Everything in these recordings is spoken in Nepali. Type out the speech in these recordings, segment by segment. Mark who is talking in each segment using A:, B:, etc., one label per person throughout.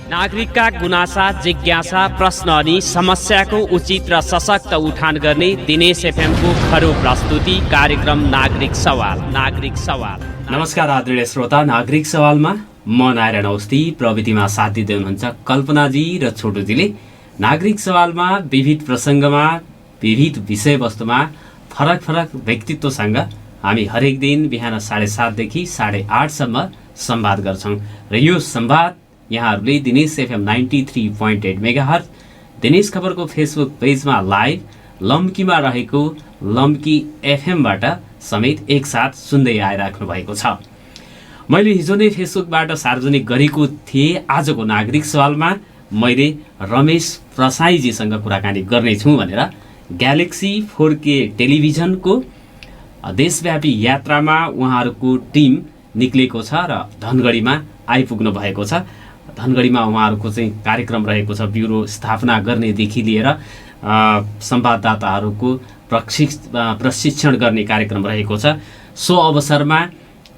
A: नागरिकका गुनासा, जिज्ञासा, प्रश्न अनि समस्याको उचित र सशक्त उठान गर्ने दिनेश एफएमको खरो प्रस्तुति कार्यक्रम नागरिक सवाल। नमस्कार आदरणीय श्रोता, नागरिक सवालमा म नारायण औस्ती, प्रविधिमा साथ दिँदै हुनुहुन्छ कल्पनाजी र छोटोजीले। नागरिक सवालमा विविध प्रसङ्गमा, विविध विषयवस्तुमा फरक फरक व्यक्तित्वसँग हामी हरेक दिन बिहान 7:30 देखि 8:30सम्म संवाद गर्छौँ र यो संवाद यहाँहरूले दिनेश एफएम 93.8 मेगाहर्ज, दिनेश खबरको फेसबुक पेजमा लाइभ, लम्कीमा रहेको लम्की एफएमबाट समेत एकसाथ सुन्दै आइराख्नु भएको छ। मैले हिजो नै फेसबुकबाट सार्वजनिक गरेको थिएँ, आजको नागरिक सवालमा मैले रमेश प्रसाईजीसँग कुराकानी गर्नेछु भनेर। ग्यालेक्सी 4K टेलिभिजनको देशव्यापी यात्रामा उहाँहरूको टिम निक्लेको छ र धनगढीमा आइपुग्नु भएको छ। धनगढीमा उहाँहरूको चाहिँ कार्यक्रम रहेको छ, ब्युरो स्थापना गर्नेदेखि लिएर संवाददाताहरूको प्रशिक्षण गर्ने कार्यक्रम रहेको छ। सो अवसरमा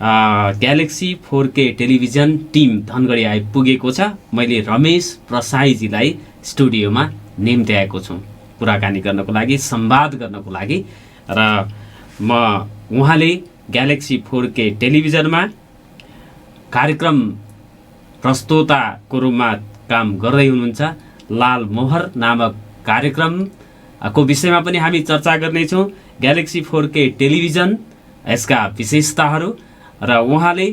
A: galaxy 4K television team Dhangadhi आइपुगेको छ। मैले रमेश प्रसाईजीलाई स्टुडियोमा निम्त्याएको छु कुराकानी गर्नको लागि, संवाद गर्नको लागि। र म उहाँले ग्यालेक्सी 4K टेलिभिजनमा कार्यक्रम प्रस्तोताको रूपमा काम गर्दै हुनुहुन्छ। लाल मोहर नामक कार्यक्रमको विषयमा पनि हामी चर्चा गर्नेछौँ। ग्यालेक्सी 4K टेलिभिजन, यसका विशेषताहरू र उहाँले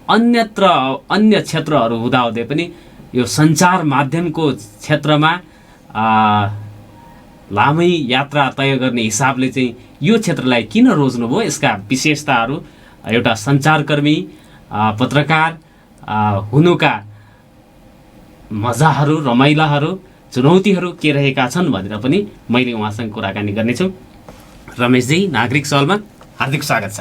A: अन्य क्षेत्रहरू हुँदाहुँदै पनि यो सञ्चार माध्यमको क्षेत्रमा लामै यात्रा तय गर्ने हिसाबले चाहिँ यो क्षेत्रलाई किन रोज्नुभयो, यसका विशेषताहरू, एउटा सञ्चारकर्मी, पत्रकार हुनुका मजाहरू, रमाइलाहरू, चुनौतीहरू के रहेका छन् भनेर पनि मैले उहाँसँग कुराकानी गर्नेछु। रमेशजी, नागरिक सवालमा हार्दिक स्वागत छ।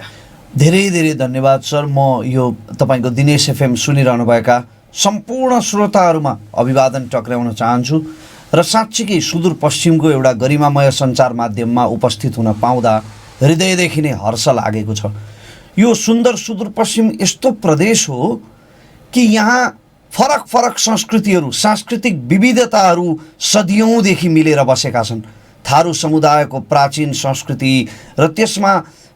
B: धेरै धेरै धन्यवाद सर। म यो तपाईँको दिनेश एफएम सुनिरहनुभएका सम्पूर्ण श्रोताहरूमा अभिवादन टक्राउन चाहन्छु र साँच्चीकै सुदूरपश्चिमको एउटा गरिमामय सञ्चार माध्यममा उपस्थित हुन पाउँदा हृदयदेखि नै हर्ष लागेको छ। यो सुन्दर सुदूरपश्चिम यस्तो प्रदेश हो कि यहाँ फरक फरक संस्कृतिहरू, सांस्कृतिक विविधताहरू सदियौँदेखि मिलेर बसेका छन्। थारू समुदायको प्राचीन संस्कृति र त्यसमा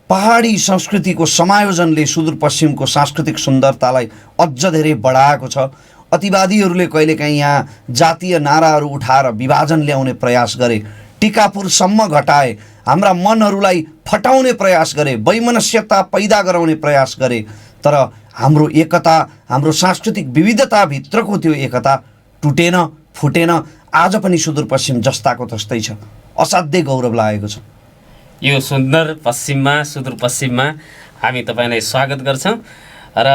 B: पहाडी संस्कृतिको समायोजनले सुदूरपश्चिमको सांस्कृतिक सुन्दरतालाई अझ धेरै बढाएको छ। अतिवादीहरूले कहिलेकाहीँ यहाँ जातीय नाराहरू उठाएर विभाजन ल्याउने प्रयास गरे, टिकापुरसम्म घटाए, हाम्रा मनहरूलाई फटाउने प्रयास गरे, वैमनस्यता पैदा गराउने प्रयास गरे। तर हाम्रो एकता, हाम्रो सांस्कृतिक विविधताभित्रको त्यो एकता टुटेन, फुटेन। आज पनि सुदूरपश्चिम जस्ताको तस्तै छ। असाध्यै गौरव लागेको छ।
A: यो सुन्दर पश्चिममा, सुदूरपश्चिममा हामी तपाईँलाई स्वागत गर्छौँ। र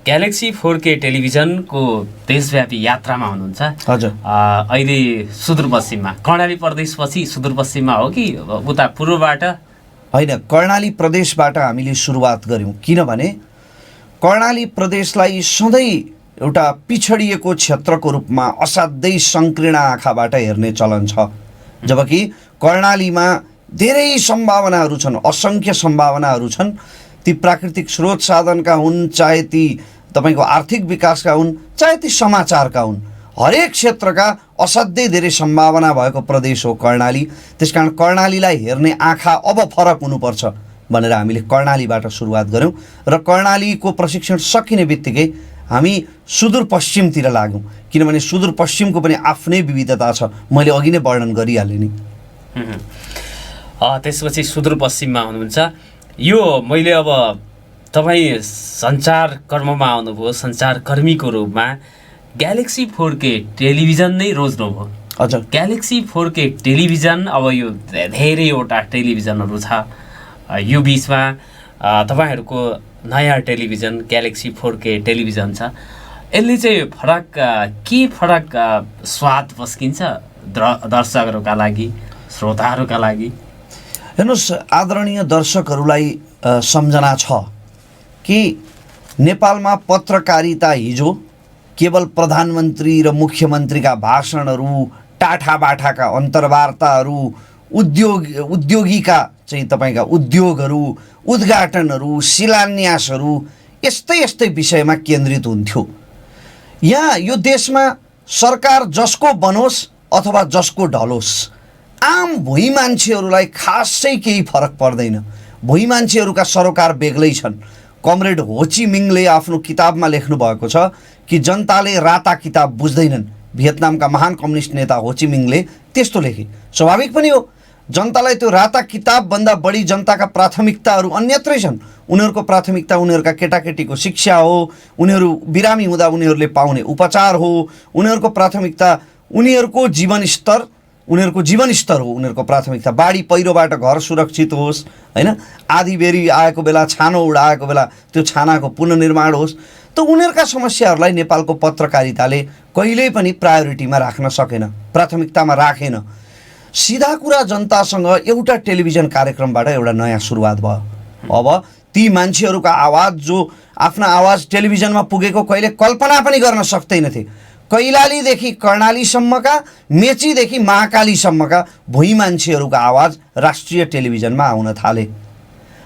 A: ग्यालेक्सी 4K टेलिभिजनको देशव्यापी यात्रामा हुनुहुन्छ।
B: हजुर।
A: अहिले सुदूरपश्चिममा, कर्णाली प्रदेशपछि सुदूरपश्चिममा हो कि उता पूर्वबाट?
B: होइन, कर्णाली प्रदेशबाट हामीले सुरुवात गऱ्यौँ, किनभने कर्णाली प्रदेशलाई सधैँ एउटा पिछडिएको क्षेत्रको रूपमा असाध्यै सङ्कीर्ण आँखाबाट हेर्ने चलन छ। जबकि कर्णालीमा धेरै सम्भावनाहरू छन्, असङ्ख्य सम्भावनाहरू छन्। ती प्राकृतिक स्रोत साधनका हुन्, चाहे ती तपाईँको आर्थिक विकासका हुन्, चाहे ती समाचारका हुन्, हरेक क्षेत्रका असाध्यै धेरै सम्भावना भएको प्रदेश हो कर्णाली। त्यसकारण कर्णालीलाई हेर्ने आँखा अब फरक हुनुपर्छ भनेर हामीले कर्णालीबाट सुरुवात गऱ्यौँ र कर्णालीको प्रशिक्षण सकिने बित्तिकै हामी सुदूरपश्चिमतिर लाग्यौँ, किनभने सुदूरपश्चिमको पनि आफ्नै विविधता छ। मैले अघि नै वर्णन गरिहालेँ नि।
A: त्यसपछि सुदूरपश्चिममा हुनुहुन्छ। यो मैले अब तपाईँ सञ्चार कर्ममा आउनुभयो, सञ्चारकर्मीको रूपमा ग्यालेक्सी 4K टेलिभिजन नै रोज्नुभयो।
B: हजुर।
A: ग्यालेक्सी 4K टेलिभिजन, अब यो धेरैवटा टेलिभिजनहरू छ, यो बिचमा तपाईँहरूको नयाँ टेलिभिजन ग्यालेक्सी 4K टेलिभिजन छ। यसले चाहिँ के फरक स्वाद पस्किन्छ दर्शकहरूका लागि, श्रोताहरूका लागि?
B: हेर्नुहोस्, आदरणीय दर्शकहरूलाई सम्झना छ कि नेपालमा पत्रकारिता हिजो केवल प्रधानमन्त्री र मुख्यमन्त्रीका भाषणहरू, टाठाबाठाका अन्तर्वार्ताहरू, उद्योगीका चाहिँ तपाईँका उद्योगहरू, उद्घाटनहरू, शिलान्यासहरू, यस्तै यस्तै विषयमा केन्द्रित हुन्थ्यो। यहाँ यो देशमा सरकार जसको बनोस् अथवा जसको ढलोस्, आम भुइँ मान्छेहरूलाई खासै केही फरक पर्दैन। भुइँ मान्छेहरूका सरोकार बेग्लै छन्। कमरेड हो ची मिङले आफ्नो किताबमा लेख्नु भएको छ कि जनताले राता किताब बुझ्दैनन्। भियतनामका महान कम्युनिस्ट नेता हो ची मिङले त्यस्तो लेखे। स्वाभाविक पनि हो, जनतालाई त्यो राता किताबभन्दा बढी जनताका प्राथमिकताहरू अन्यत्रै छन्। उनीहरूको प्राथमिकता उनीहरूका केटाकेटीको शिक्षा हो, उनीहरू बिरामी हुँदा उनीहरूले पाउने उपचार हो, उनीहरूको प्राथमिकता उनीहरूको जीवनस्तर हो, उनीहरूको प्राथमिकता बाढी पहिरोबाट घर सुरक्षित होस्, हैन, आधी बेरी आएको बेला छानो उडाएको बेला त्यो छानाको पुनर्निर्माण होस्। त उनीहरूका समस्याहरूलाई नेपालको पत्रकारिताले कहिल्यै पनि प्रायोरिटीमा राख्न सकेन, प्राथमिकतामा राखेन। सिधा कुरा जनतासँग एउटा टेलिभिजन कार्यक्रमबाट एउटा नयाँ सुरुवात भयो। अब ती मान्छेहरूका आवाज जो आफ्ना आवाज टेलिभिजनमा पुगेको कहिले कल्पना पनि गर्न सक्दैनथे, कैलालीदेखि कर्णालीसम्मका, मेचीदेखि महाकालीसम्मका भुइँ मान्छेहरूका आवाज राष्ट्रिय टेलिभिजनमा आउन थाले।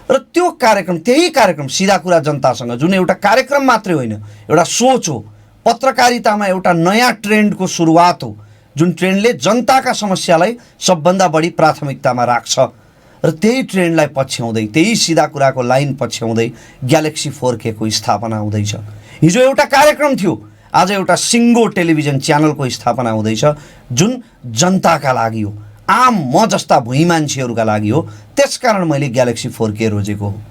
B: र त्यो कार्यक्रम, त्यही कार्यक्रम सिधा कुरा जनतासँग, जुन एउटा कार्यक्रम मात्रै होइन, एउटा सोच हो, पत्रकारितामा एउटा नयाँ ट्रेन्डको सुरुवात हो, जुन ट्रेन्डले जनताका समस्यालाई सबभन्दा बढी प्राथमिकतामा राख्छ। र त्यही ट्रेन्डलाई पछ्याउँदै, त्यही सिधा कुराको लाइन पछ्याउँदै ग्यालेक्सी 4K को स्थापना हुँदैछ। हिजो एउटा कार्यक्रम थियो, आज एउटा सिङ्गो टेलिभिजन च्यानलको स्थापना हुँदैछ, जुन जनताका लागि हो, आम म जस्ता भुइँ मान्छेहरूका लागि हो। त्यसकारण मैले ग्यालेक्सी 4K रोजेको हो।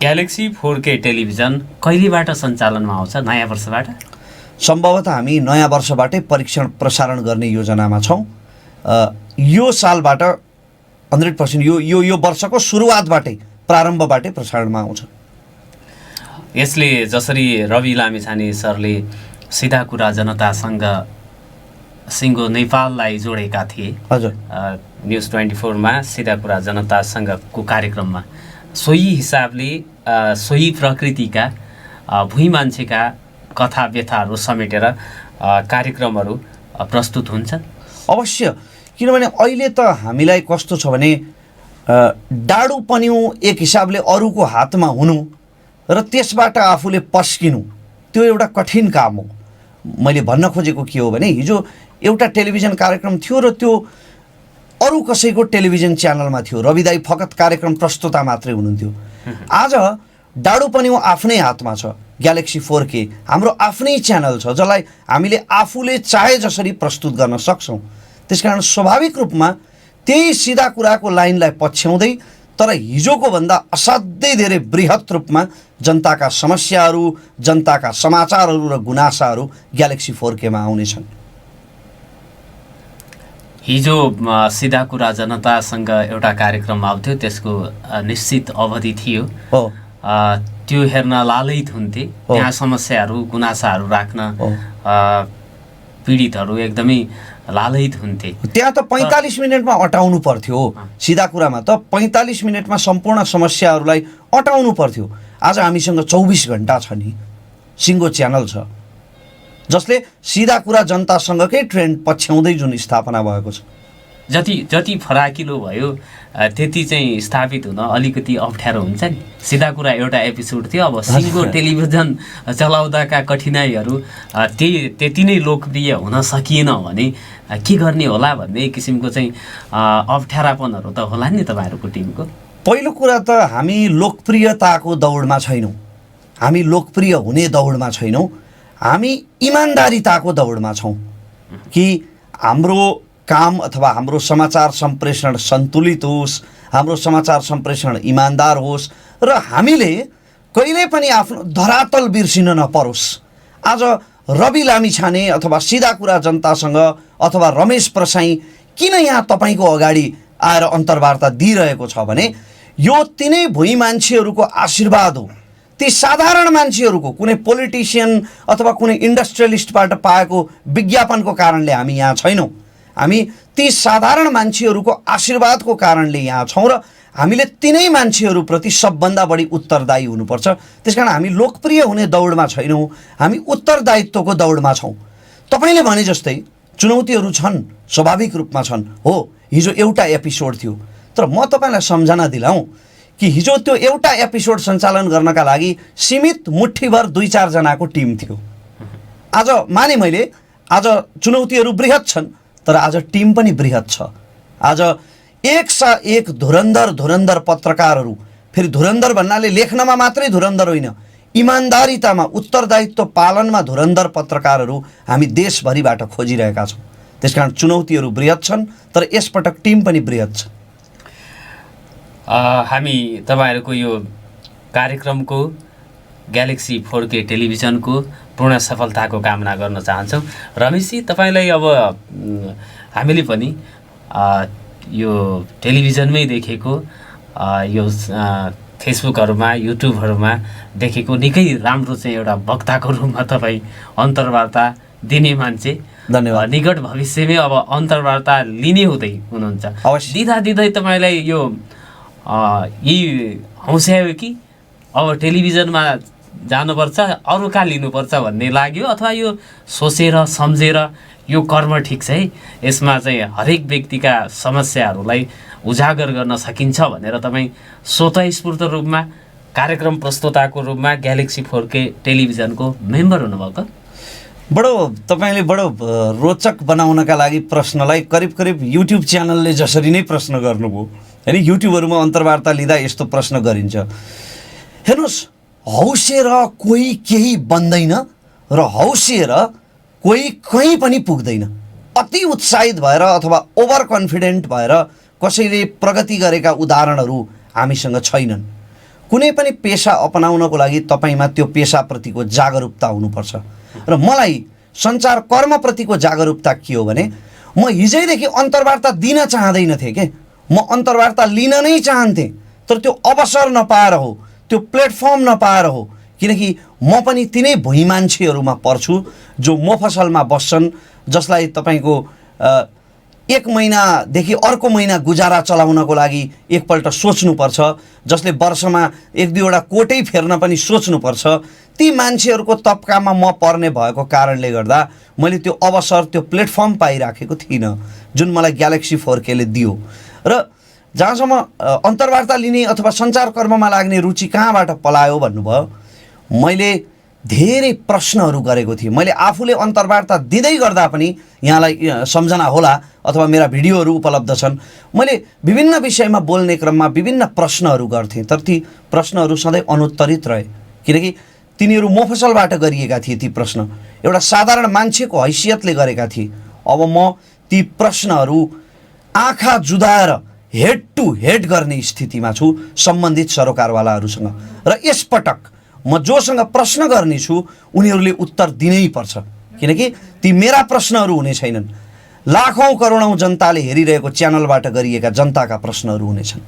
A: ग्यालेक्सी 4K टेलिभिजन कहिलेबाट सञ्चालनमा आउँछ? नयाँ वर्षबाट?
B: सम्भवतः हामी नयाँ वर्षबाटै परीक्षण प्रसारण गर्ने योजनामा छौँ। यो सालबाट 100% यो वर्षको सुरुवातबाटै, प्रारम्भबाटै प्रसारणमा आउँछ।
A: यसले जसरी रवि लामिछाने सरले सिधा कुरा जनतासँग सिङ्गो नेपाललाई जोडेका थिए,
B: हजुर,
A: न्युज 24मा सिधा कुरा जनतासँगको कार्यक्रममा सोही हिसाबले सोही प्रकृतिका भुइँ मान्छेका कथा व्यथाहरू समेटेर कार्यक्रमहरू प्रस्तुत हुन्छ।
B: अवश्य, किनभने अहिले त हामीलाई कस्तो छ भने डाडु पन्यु एक हिसाबले अरूको हातमा हुनु र त्यसबाट आफूले पस्किनु, त्यो एउटा कठिन काम हो। मैले भन्न खोजेको के हो भने, हिजो एउटा टेलिभिजन कार्यक्रम थियो र त्यो अरू कसैको टेलिभिजन च्यानलमा थियो, रविदाई फकत कार्यक्रम प्रस्तुता मात्रै हुनुहुन्थ्यो। आज डाडु पन्यु आफ्नै हातमा छ, ग्यालेक्सी 4K हाम्रो आफ्नै च्यानल छ, जसलाई हामीले आफूले चाहे जसरी प्रस्तुत गर्न सक्छौँ। त्यसकारण स्वाभाविक रूपमा त्यही सिधा कुराको लाइनलाई पछ्याउँदै, तर हिजोको भन्दा असाध्यै धेरै बृहत रूपमा जनताका समस्याहरू, जनताका समाचारहरू र गुनासाहरू ग्यालेक्सी 4K मा आउनेछन्।
A: हिजो सिधा कुरा जनतासँग एउटा कार्यक्रम आउँथ्यो, त्यसको निश्चित अवधि थियो। त्यो हेर्न लालयित हुन्थे। त्यहाँ समस्याहरू, गुनासाहरू राख्न पीडितहरू एकदमै लालयित हुन्थे।
B: त्यहाँ त 45 मिनटमा अटाउनु पर्थ्यो। सिधा कुरामा त 45 मिनटमा सम्पूर्ण समस्याहरूलाई अटाउनु पर्थ्यो। आज हामीसँग 24 घण्टा छ नि, सिङ्गो च्यानल छ, जसले सिधा कुरा जनतासँगकै ट्रेन्ड पछ्याउँदै जुन स्थापना भएको छ।
A: जति फराकिलो भयो त्यति चाहिँ स्थापित हुन अलिकति अप्ठ्यारो हुन्छ नि। सिधा कुरा एउटा एपिसोड थियो, अब सिङ्गो टेलिभिजन चलाउँदाका कठिनाइहरू त्यति नै लोकप्रिय हुन सकिएन भने के गर्ने होला भन्ने किसिमको चाहिँ अप्ठ्यारापनहरू त होला नि तपाईँहरूको टिमको।
B: पहिलो कुरा त हामी लोकप्रियताको दौडमा छैनौँ, हामी लोकप्रिय हुने दौडमा छैनौँ, हामी इमान्दारिताको दौडमा छौँ कि हाम्रो काम अथवा हाम्रो समाचार सम्प्रेषण सन्तुलित होस्, हाम्रो समाचार सम्प्रेषण इमान्दार होस् र हामीले कहिल्यै पनि आफ्नो धरातल बिर्सिन नपरोस्। आज रवि लामिछाने अथवा सिधा कुरा जनतासँग अथवा रमेश प्रसाई किन यहाँ तपाईँको अगाडि आएर अन्तर्वार्ता दिइरहेको छ भने यो तिनै भुइँ मान्छेहरूको आशीर्वाद हो। ती साधारण मान्छेहरूको, कुनै पोलिटिसियन अथवा कुनै इन्डस्ट्रियलिस्टबाट पाएको विज्ञापनको कारणले हामी यहाँ छैनौँ। हामी ती साधारण मान्छेहरूको आशीर्वादको कारणले यहाँ छौँ र हामीले तिनै मान्छेहरूप्रति सबभन्दा बढी उत्तरदायी हुनुपर्छ। त्यसकारण हामी लोकप्रिय हुने दौडमा छैनौँ, हामी उत्तरदायित्वको दौडमा छौँ। तपाईँले भने जस्तै चुनौतीहरू छन्, स्वाभाविक रूपमा छन्। हो, हिजो एउटा एपिसोड थियो, तर म तपाईँलाई सम्झना दिलाउँ कि हिजो त्यो एउटा एपिसोड सञ्चालन गर्नका लागि सीमित मुठ्ठीभर 2-4 जनाको टिम थियो। आज माने मैले आज चुनौतीहरू बृहत छन्, तर आज टिम पनि बृहत छ। आज एक धुरन्धर पत्रकारहरू, फेरि धुरन्धर भन्नाले लेख्नमा मात्रै धुरन्धर होइन, इमान्दारितामा उत्तरदायित्व पालनमा धुरन्धर पत्रकारहरू हामी देशभरिबाट खोजिरहेका छौँ। त्यसकारण चुनौतीहरू बृहत छन्, तर यसपटक टिम पनि बृहत छ।
A: हामी तपाईँहरूको यो कार्यक्रमको ग्यालेक्सी 4K टेलिभिजनको पूर्ण सफलताको कामना गर्न चाहन्छौँ। रमेशजी, तपाईँलाई अब हामीले पनि यो टेलिभिजनमै देखेको, यो फेसबुकहरूमा युट्युबहरूमा देखेको निकै राम्रो चाहिँ एउटा वक्ताको रूपमा तपाईँ अन्तर्वार्ता दिने मान्छे।
B: धन्यवाद।
A: निकट भविष्यमै अब अन्तर्वार्ता लिने हुँदै हुनुहुन्छ। दिँदै तपाईँलाई यो यी हौस्यायो कि अब टेलिभिजनमा जानुपर्छ, अरू कहाँ लिनुपर्छ भन्ने लाग्यो, अथवा यो सोचेर सम्झेर यो कर्म ठिक छ है, यसमा चाहिँ हरेक व्यक्तिका समस्याहरूलाई उजागर गर्न सकिन्छ भनेर तपाईँ स्वतःस्फूर्त रूपमा कार्यक्रम प्रस्तुताको रूपमा ग्यालेक्सी 4K टेलिभिजनको मेम्बर हुनुभएको?
B: तपाईँले बडो रोचक बनाउनका लागि प्रश्नलाई करिब युट्युब च्यानलले जसरी नै प्रश्न गर्नुभयो होइन, युट्युबहरूमा अन्तर्वार्ता लिँदा यस्तो प्रश्न गरिन्छ। हेर्नुहोस्, हौसिएर कोही केही बन्दैन र हौसिएर कोही कहीँ पनि पुग्दैन। अति उत्साहित भएर अथवा ओभर कन्फिडेन्ट भएर कसैले प्रगति गरेका उदाहरणहरू हामीसँग छैनन्। कुनै पनि पेसा अपनाउनको लागि तपाईँमा त्यो पेसाप्रतिको जागरुकता हुनुपर्छ। र मलाई सञ्चार कर्मप्रतिको जागरुकता के हो भने, म हिजैदेखि अन्तर्वार्ता दिन चाहँदैन थिएँ के, म अन्तर्वार्ता लिन नै चाहन्थेँ, तर त्यो अवसर नपाएर हो, त्यो प्लेटफर्म नपाएर हो। किनकि म पनि तिनै भुइँ मान्छेहरूमा पर्छु जो मफसलमा बस्छन्, जसलाई तपाईँको एक महिनादेखि अर्को महिना गुजारा चलाउनको लागि एकपल्ट सोच्नुपर्छ, जसले वर्षमा 1-2वटा कोटै फेर्न पनि सोच्नुपर्छ। ती मान्छेहरूको तबकामा म पर्ने भएको कारणले गर्दा मैले त्यो अवसर, त्यो प्लेटफर्म पाइराखेको थिइनँ जुन मलाई ग्यालेक्सी 4Kले दियो। र जहाँसम्म अन्तर्वार्ता लिने अथवा सञ्चार कर्ममा लाग्ने रुचि कहाँबाट पलायो भन्नुभयो, मैले धेरै प्रश्नहरू गरेको थिएँ। मैले आफूले अन्तर्वार्ता दिँदै गर्दा पनि, यहाँलाई सम्झना होला अथवा मेरा भिडियोहरू उपलब्ध छन्, मैले विभिन्न विषयमा बोल्ने क्रममा विभिन्न प्रश्नहरू गर्थेँ, तर ती प्रश्नहरू सधैँ अनुत्तरित रहे। किनकि तिनीहरू मफसलबाट गरिएका थिए। ती प्रश्न एउटा साधारण मान्छेको हैसियतले गरेका थिए। अब म ती प्रश्नहरू आँखा जुदाएर हेड टु हेड गर्ने स्थितिमा छु सम्बन्धित सरोकारवालाहरूसँग। र यसपटक म जोसँग प्रश्न गर्नेछु उनीहरूले उत्तर दिनै पर्छ, किनकि ती मेरा प्रश्नहरू हुने छैनन्, लाखौँ करोडौँ जनताले हेरिरहेको च्यानलबाट गरिएका जनताका प्रश्नहरू हुनेछन्।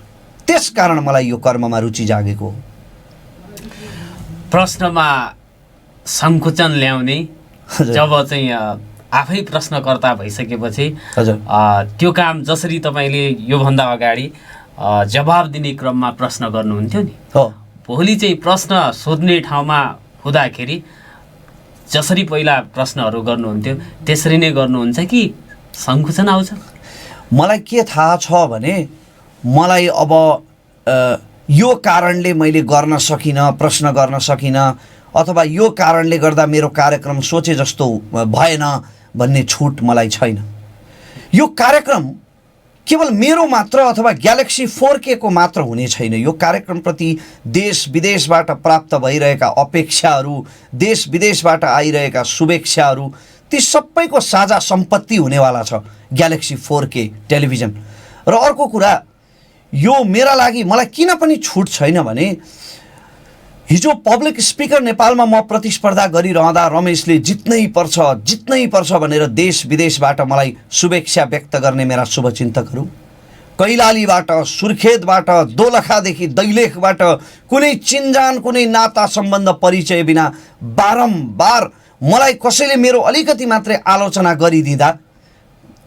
B: त्यसकारण मलाई यो कर्ममा रुचि जागेको हो।
A: प्रश्नमा सङ्कुचन ल्याउने, जब चाहिँ आफै प्रश्नकर्ता भइसकेपछि त्यो काम जसरी तपाईँले योभन्दा अगाडि जवाब दिने क्रममा प्रश्न गर्नुहुन्थ्यो नि, भोलि चाहिँ प्रश्न सोध्ने ठाउँमा हुँदाखेरि जसरी पहिला प्रश्नहरू गर्नुहुन्थ्यो त्यसरी नै गर्नुहुन्छ कि सङ्कुचन आउँछ?
B: मलाई के थाहा छ भने, मलाई अब यो कारणले मैले गर्न सकिनँ, प्रश्न गर्न सकिनँ, अथवा यो कारणले गर्दा मेरो कार्यक्रम सोचे जस्तो भएन भन्ने छुट मलाई छैन। यो कार्यक्रम केवल मेरो मात्र अथवा ग्यालेक्सी 4K को मात्र हुने छैन। यो कार्यक्रमप्रति देश विदेशबाट प्राप्त भइरहेका अपेक्षाहरू, देश विदेशबाट आइरहेका शुभेच्छाहरू, ती सबैको साझा सम्पत्ति हुनेवाला छ ग्यालेक्सी 4K टेलिभिजन। र अर्को कुरा, यो मेरा लागि मलाई किन पनि छुट छैन भने, हिजो पब्लिक स्पिकर नेपालमा म प्रतिस्पर्धा गरिरहँदा रमेशले जित्नै पर्छ भनेर देश विदेशबाट मलाई शुभेच्छा व्यक्त गर्ने मेरा शुभचिन्तकहरू, कैलालीबाट, सुर्खेतबाट, दोलखादेखि दैलेखबाट कुनै चिन्जान, कुनै नाता सम्बन्ध परिचय बिना बारम्बार मलाई कसैले मेरो अलिकति मात्रै आलोचना गरिदिँदा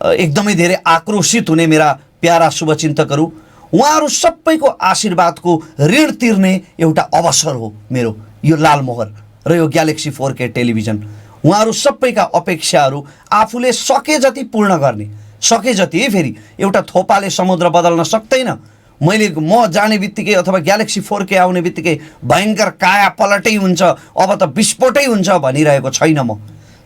B: एकदमै धेरै आक्रोशित हुने मेरा प्यारा शुभचिन्तकहरू, उहाँहरू सबैको आशीर्वादको ऋण तिर्ने एउटा अवसर हो मेरो यो लालमोहर र यो ग्यालेक्सी 4K टेलिभिजन। उहाँहरू सबैका अपेक्षाहरू आफूले सके जति पूर्ण गर्ने, सके जति फेरि एउटा थोपाले समुद्र बदल्न सक्दैन। म जाने बित्तिकै अथवा ग्यालेक्सी 4K आउने बित्तिकै भयङ्कर काया पलटै हुन्छ, अब त विस्फोटै हुन्छ भनिरहेको छैन म।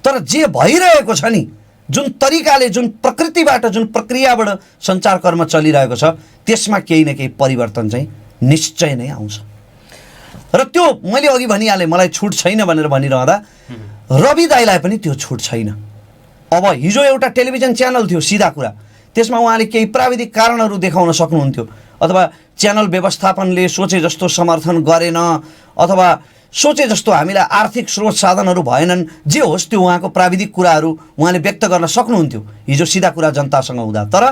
B: तर जे भइरहेको छ नि, जुन तरिकाले, जुन प्रकृतिबाट, जुन प्रक्रियाबाट सञ्चार कर्म चलिरहेको छ, त्यसमा केही न केही परिवर्तन चाहिँ निश्चय नै आउँछ। र त्यो मैले अघि भनिहालेँ, मलाई छुट छैन भनेर भनिरहँदा रवि दाइलाई पनि त्यो छुट छैन। अब हिजो एउटा टेलिभिजन च्यानल थियो सिधा कुरा, त्यसमा उहाँले केही प्राविधिक कारणहरू देखाउन सक्नुहुन्थ्यो, अथवा च्यानल व्यवस्थापनले सोचे जस्तो समर्थन गरेन, अथवा सोचे जस्तो हामीलाई आर्थिक स्रोत साधनहरू भएनन्, जे होस् त्यो उहाँको प्राविधिक कुराहरू उहाँले व्यक्त गर्न सक्नुहुन्थ्यो हिजो सिधा कुरा जनतासँग हुँदा। तर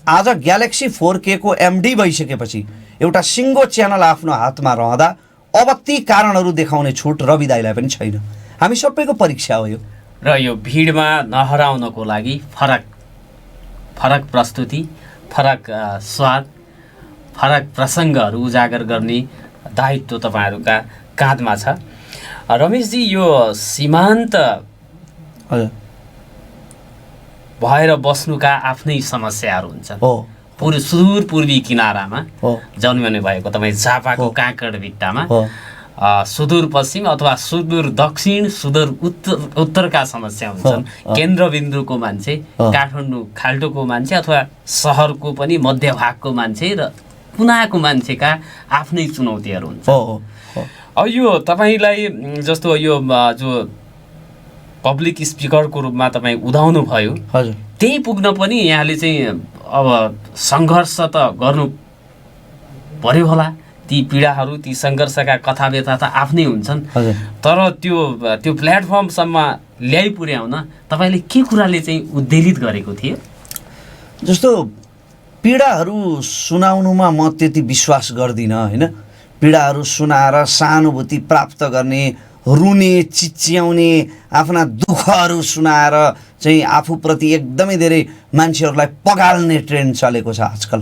B: आज ग्यालेक्सी 4K को MD भइसकेपछि एउटा सिङ्गो च्यानल आफ्नो हातमा रहँदा अब ती कारणहरू देखाउने छुट रवि दाइलाई पनि छैन। हामी सबैको परीक्षा हो यो।
A: र यो भिडमा नहराउनको लागि फरक प्रस्तुति, फरक स्वाद, फरक प्रसङ्गहरू उजागर गर्ने दायित्व तपाईँहरूका काँधमा छ। रमेशजी, यो सीमान्त भएर बस्नुका आफ्नै समस्याहरू हुन्छन्। सुदूर पूर्वी किनारामा जन्मने भएको तपाईँ झापाको काँकडभिट्टामा सुदूरपश्चिम अथवा सुदूर दक्षिण, सुदूर उत्तरका समस्या हुन्छन्। केन्द्रबिन्दुको मान्छे, काठमाडौँ खाल्टोको मान्छे अथवा सहरको पनि मध्यभागको मान्छे र कुनाको मान्छेका आफ्नै चुनौतीहरू हुन्छन्। अब यो तपाईँलाई जस्तो यो जो पब्लिक स्पिकरको रूपमा तपाईँ उदाउनु भयो, त्यही पुग्न पनि यहाँले चाहिँ अब सङ्घर्ष त गर्नु पर्यो होला। ती पीडाहरू, ती सङ्घर्षका कथा व्यथा त आफ्नै हुन्छन्, तर त्यो प्लेटफर्मसम्म ल्याइ पुर्याउन तपाईँले के कुराले चाहिँ उद्वेलित गरेको थियो?
B: जस्तो पीडाहरू सुनाउनुमा म त्यति विश्वास गर्दिनँ होइन। पीडाहरू सुनाएर सहानुभूति प्राप्त गर्ने, रुने, चिच्याउने, आफ्ना दुःखहरू सुनाएर चाहिँ आफूप्रति एकदमै धेरै मान्छेहरूलाई पगाल्ने ट्रेन्ड चलेको छ आजकल।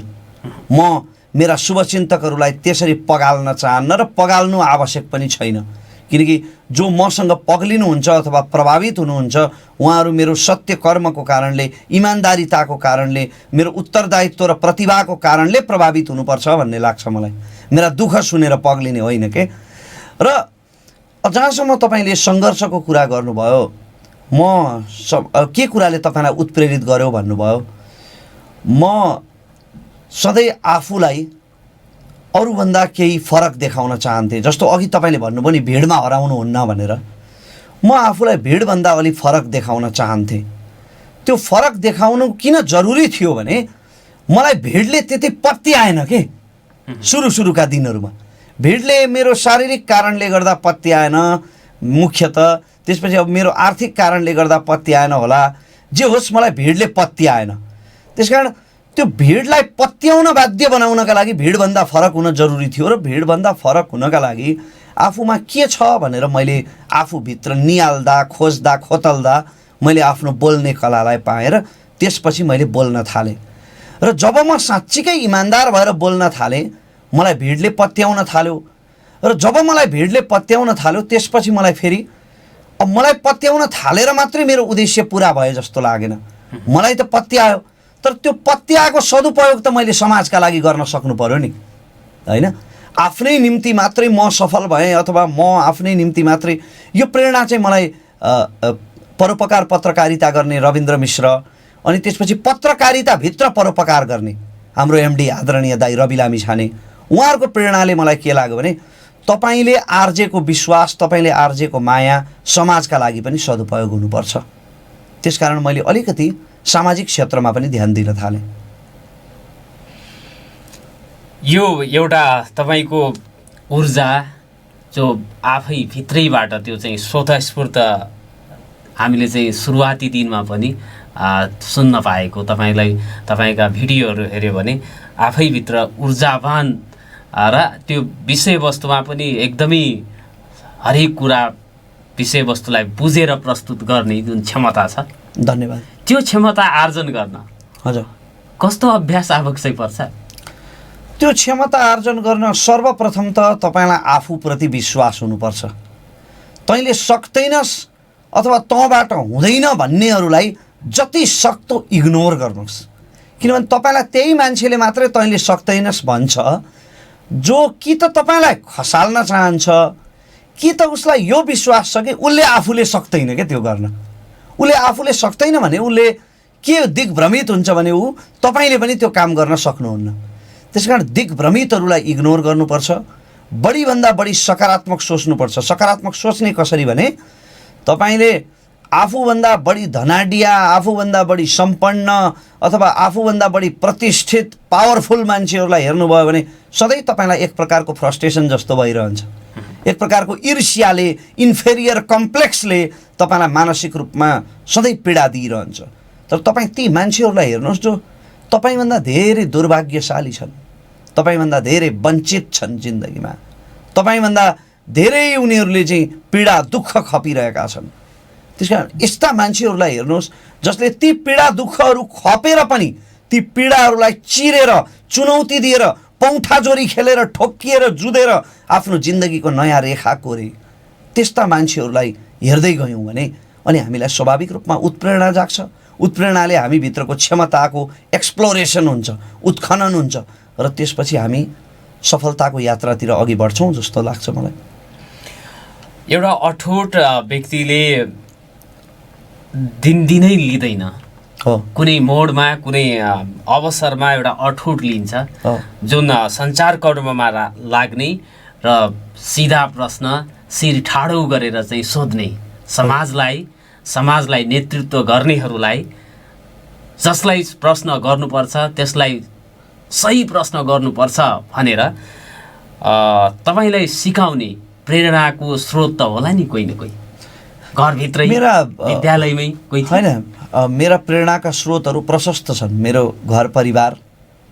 B: म मेरा शुभचिन्तकहरूलाई त्यसरी पगाल्न चाहन्न र पगाल्नु आवश्यक पनि छैन, किनकि जो मसँग पग्लिनुहुन्छ अथवा प्रभावित हुनुहुन्छ उहाँहरू मेरो सत्य कर्मको कारणले, इमान्दारिताको कारणले, मेरो उत्तरदायित्व र प्रतिभाको कारणले प्रभावित हुनुपर्छ भन्ने लाग्छ मलाई। मेरा दुःख सुनेर पग्लिने होइन के। र जहाँसम्म तपाईँले सङ्घर्षको कुरा गर्नुभयो, के कुराले तपाईँलाई उत्प्रेरित गर्यो भन्नुभयो, म सधैँ आफूलाई अरूभन्दा केही फरक देखाउन चाहन्थेँ। जस्तो अघि तपाईँले भन्नुभयो नि भिडमा हराउनुहुन्न भनेर, म आफूलाई भिडभन्दा अलिक फरक देखाउन चाहन्थेँ। त्यो फरक देखाउनु किन जरुरी थियो भने मलाई भिडले त्यति पत्ती आएन के। सुरुका दिनहरूमा भिडले मेरो शारीरिक कारणले गर्दा पत्ती आएन मुख्यतः, त्यसपछि अब मेरो आर्थिक कारणले गर्दा पत्ती आएन होला, जे होस् मलाई भिडले पत्ती आएन। त्यसकारण त्यो भिडलाई पत्याउन बाध्य बनाउनका लागि भिडभन्दा फरक हुन जरुरी थियो। र भिडभन्दा फरक हुनका लागि आफूमा के छ भनेर मैले आफूभित्र निहाल्दा, खोज्दा, खोतल्दा मैले आफ्नो बोल्ने कलालाई पाएँ र त्यसपछि मैले बोल्न थालेँ। र जब म साँच्चीकै इमान्दार भएर बोल्न थालेँ, मलाई भिडले पत्याउन थाल्यो। र जब मलाई भिडले पत्याउन थाल्यो, त्यसपछि मलाई फेरि अब मलाई पत्याउन थालेर मात्रै मेरो उद्देश्य पुरा भयो जस्तो लागेन। मलाई त पत्यायो, तर त्यो पत्याएको सदुपयोग त मैले समाजका लागि गर्न सक्नु पर्यो नि होइन। आफ्नै निम्ति मात्रै म सफल भएँ अथवा म आफ्नै निम्ति मात्रै, यो प्रेरणा चाहिँ मलाई परोपकार पत्रकारिता गर्ने रविन्द्र मिश्र, अनि त्यसपछि पत्रकारिताभित्र परोपकार गर्ने हाम्रो MD आदरणीय दाइ रवि लामिछाने, उहाँहरूको प्रेरणाले मलाई के लाग्यो भने तपाईँले आर्जेको विश्वास, तपाईँले आर्जेको माया समाजका लागि पनि सदुपयोग हुनुपर्छ। त्यसकारण मैले अलिकति सामाजिक क्षेत्रमा पनि ध्यान दिन थालेँ।
A: यो एउटा तपाईँको ऊर्जा जो आफै भित्रैबाट त्यो चाहिँ स्वतस्फूर्त हामीले चाहिँ सुरुवाती दिनमा पनि सुन्न पाएको, तपाईँका भिडियोहरू हेऱ्यो भने आफैभित्र ऊर्जावान र त्यो विषयवस्तुमा पनि एकदमै हरेक कुरा विषयवस्तुलाई बुझेर प्रस्तुत गर्ने जुन क्षमता छ,
B: धन्यवाद,
A: त्यो क्षमता आर्जन गर्न
B: हजुर
A: कस्तो अभ्यास आवश्यक पर्छ?
B: त्यो क्षमता आर्जन गर्न सर्वप्रथम त तपाईँलाई आफूप्रति विश्वास हुनुपर्छ। तैँले सक्दैनस् अथवा तँबाट हुँदैन भन्नेहरूलाई जति सक्दो इग्नोर गर्नुहोस्, किनभने तपाईँलाई त्यही मान्छेले मात्रै तैँले सक्दैनस् भन्छ जो कि त तपाईँलाई खसाल्न चाहन्छ, कि त उसलाई यो विश्वास छ कि उसले आफूले सक्दैन क्या त्यो गर्न। उसले आफूले सक्दैन भने उसले के दिग्भ्रमित हुन्छ भने ऊ तपाईँले पनि त्यो काम गर्न सक्नुहुन्न। त्यसकारण दिग्भ्रमितहरूलाई इग्नोर गर्नुपर्छ, बढीभन्दा बढी सकारात्मक सोच्नुपर्छ। सकारात्मक सोच्ने कसरी भने तपाईँले आफूभन्दा बढी धनाढ्य, आफूभन्दा बढी सम्पन्न अथवा आफूभन्दा बढी प्रतिष्ठित पावरफुल मान्छेहरूलाई हेर्नुभयो भने सधैँ तपाईँलाई एक प्रकारको फ्रस्ट्रेसन जस्तो भइरहन्छ, एक प्रकारको ईर्ष्याले, इन्फेरियर कम्प्लेक्सले तपाईँलाई मानसिक रूपमा सधैँ पीडा दिइरहन्छ। तर तपाईँ ती मान्छेहरूलाई हेर्नुहोस् जो तपाईँभन्दा धेरै दुर्भाग्यशाली छन्, तपाईँभन्दा धेरै वञ्चित छन् जिन्दगीमा, तपाईँभन्दा धेरै उनीहरूले चाहिँ पीडा दुःख खपिरहेका छन्। त्यसकारण यस्ता मान्छेहरूलाई हेर्नुहोस् जसले ती पीडा दुःखहरू खपेर पनि ती पीडाहरूलाई चिरेर, चुनौती दिएर, पौठाजोरी खेलेर, ठोक्किएर, जुधेर आफ्नो जिन्दगीको नयाँ रेखा कोरे। त्यस्ता मान्छेहरूलाई हेर्दै गयौँ भने अनि हामीलाई स्वाभाविक रूपमा उत्प्रेरणा जाग्छ। उत्प्रेरणाले हामीभित्रको क्षमताको एक्सप्लोरेसन हुन्छ, उत्खनन हुन्छ र त्यसपछि हामी सफलताको यात्रातिर अघि बढ्छौँ जस्तो लाग्छ मलाई।
A: एउटा अठोट व्यक्तिले दिनदिनै लिँदैन, कुनै मोडमा, कुनै अवसरमा एउटा अठोट लिन्छ जुन सञ्चार कर्ममा लाग्ने र सिधा प्रश्न शिर ठाडो गरेर चाहिँ सोध्ने, समाजलाई नेतृत्व गर्नेहरूलाई जसलाई प्रश्न गर्नुपर्छ त्यसलाई सही प्रश्न गर्नुपर्छ भनेर तपाईँलाई सिकाउने प्रेरणाको स्रोत त होला नि कोही न कोही, घरभित्रै, विद्यालयमै कोही
B: होइन। मेरा प्रेरणाका स्रोतहरू प्रशस्त छन्। मेरो घर परिवार,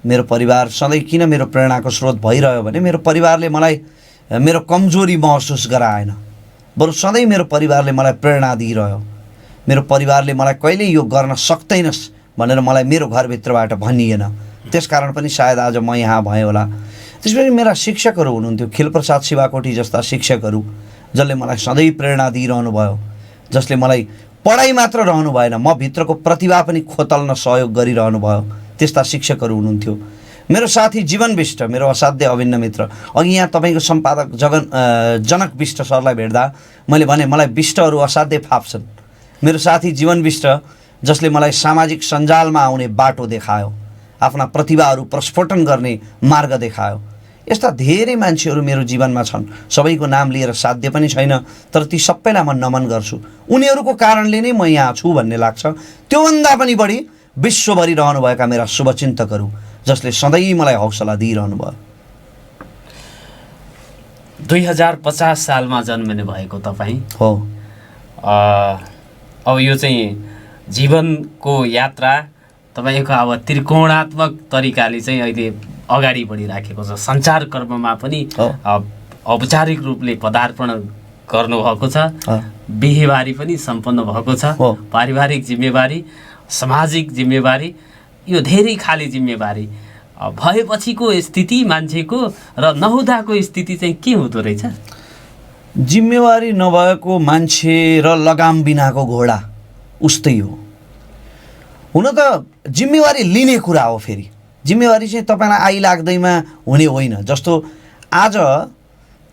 B: मेरो परिवार सधैँ किन मेरो प्रेरणाको स्रोत भइरह्यो भने मेरो परिवारले मलाई मेरो कमजोरी महसुस गराएन, बरु सधैँ मेरो परिवारले मलाई प्रेरणा दिइरह्यो। मेरो परिवारले मलाई कहिल्यै यो गर्न सक्दैनस् भनेर मलाई मेरो घरभित्रबाट भनिएन। त्यसकारण पनि सायद आज म यहाँ भएँ होला। त्यसपछि मेरा शिक्षकहरू हुनुहुन्थ्यो, खिलप्रसाद शिवाकोटी जस्ता शिक्षकहरू जसले मलाई सधैँ प्रेरणा दिइरहनु भयो, जसले मलाई पढाइ मात्र रहनु भएन, म भित्रको प्रतिभा पनि खोतल्न सहयोग गरिरहनु भयो। त्यस्ता शिक्षकहरू हुनुहुन्थ्यो। मेरो साथी जीवन विष्ट, मेरो असाध्य अभिन्न मित्र। अघि यहाँ तपाईँको सम्पादक जनक विष्ट सरलाई भेट्दा मैले भने मलाई विष्टहरू असाध्यै फाप्छन्। मेरो साथी जीवन विष्ट जसले मलाई सामाजिक सञ्जालमा आउने बाटो देखायो, आफ्ना प्रतिभाहरू प्रस्फोटन गर्ने मार्ग देखायो। यस्ता धेरै मान्छेहरू मेरो जीवनमा छन्। सबैको नाम लिएर साध्य पनि छैन, तर ती सबैलाई म नमन गर्छु। उनीहरूको कारणले नै म यहाँ छु भन्ने लाग्छ। त्योभन्दा पनि बढी विश्वभरि रहनुभएका मेरा शुभचिन्तकहरू जसले सधैँ मलाई हौसला दिइरहनु भयो।
A: 2050 सालमा जन्मिनु भएको तपाईँ
B: हो।
A: अब यो चाहिँ जीवनको यात्रा तपाईँको अब त्रिकोणात्मक तरिकाले चाहिँ अहिले अगाडि बढिराखेको छ। सञ्चार कर्ममा पनि औपचारिक रूपले पदार्पण गर्नुभएको छ, बिहेबारी पनि सम्पन्न भएको छ, पारिवारिक जिम्मेवारी, सामाजिक जिम्मेवारी, यो धेरै खाले जिम्मेवारी भएपछिको स्थिति मान्छेको र नहुँदाको स्थिति चाहिँ के हुँदो रहेछ?
B: जिम्मेवारी नभएको मान्छे र लगाम बिनाको घोडा उस्तै हो। हुन त जिम्मेवारी लिने कुरा हो, फेरि जिम्मेवारी चाहिँ तपाईँलाई आइलाग्दैमा हुने होइन। जस्तो आज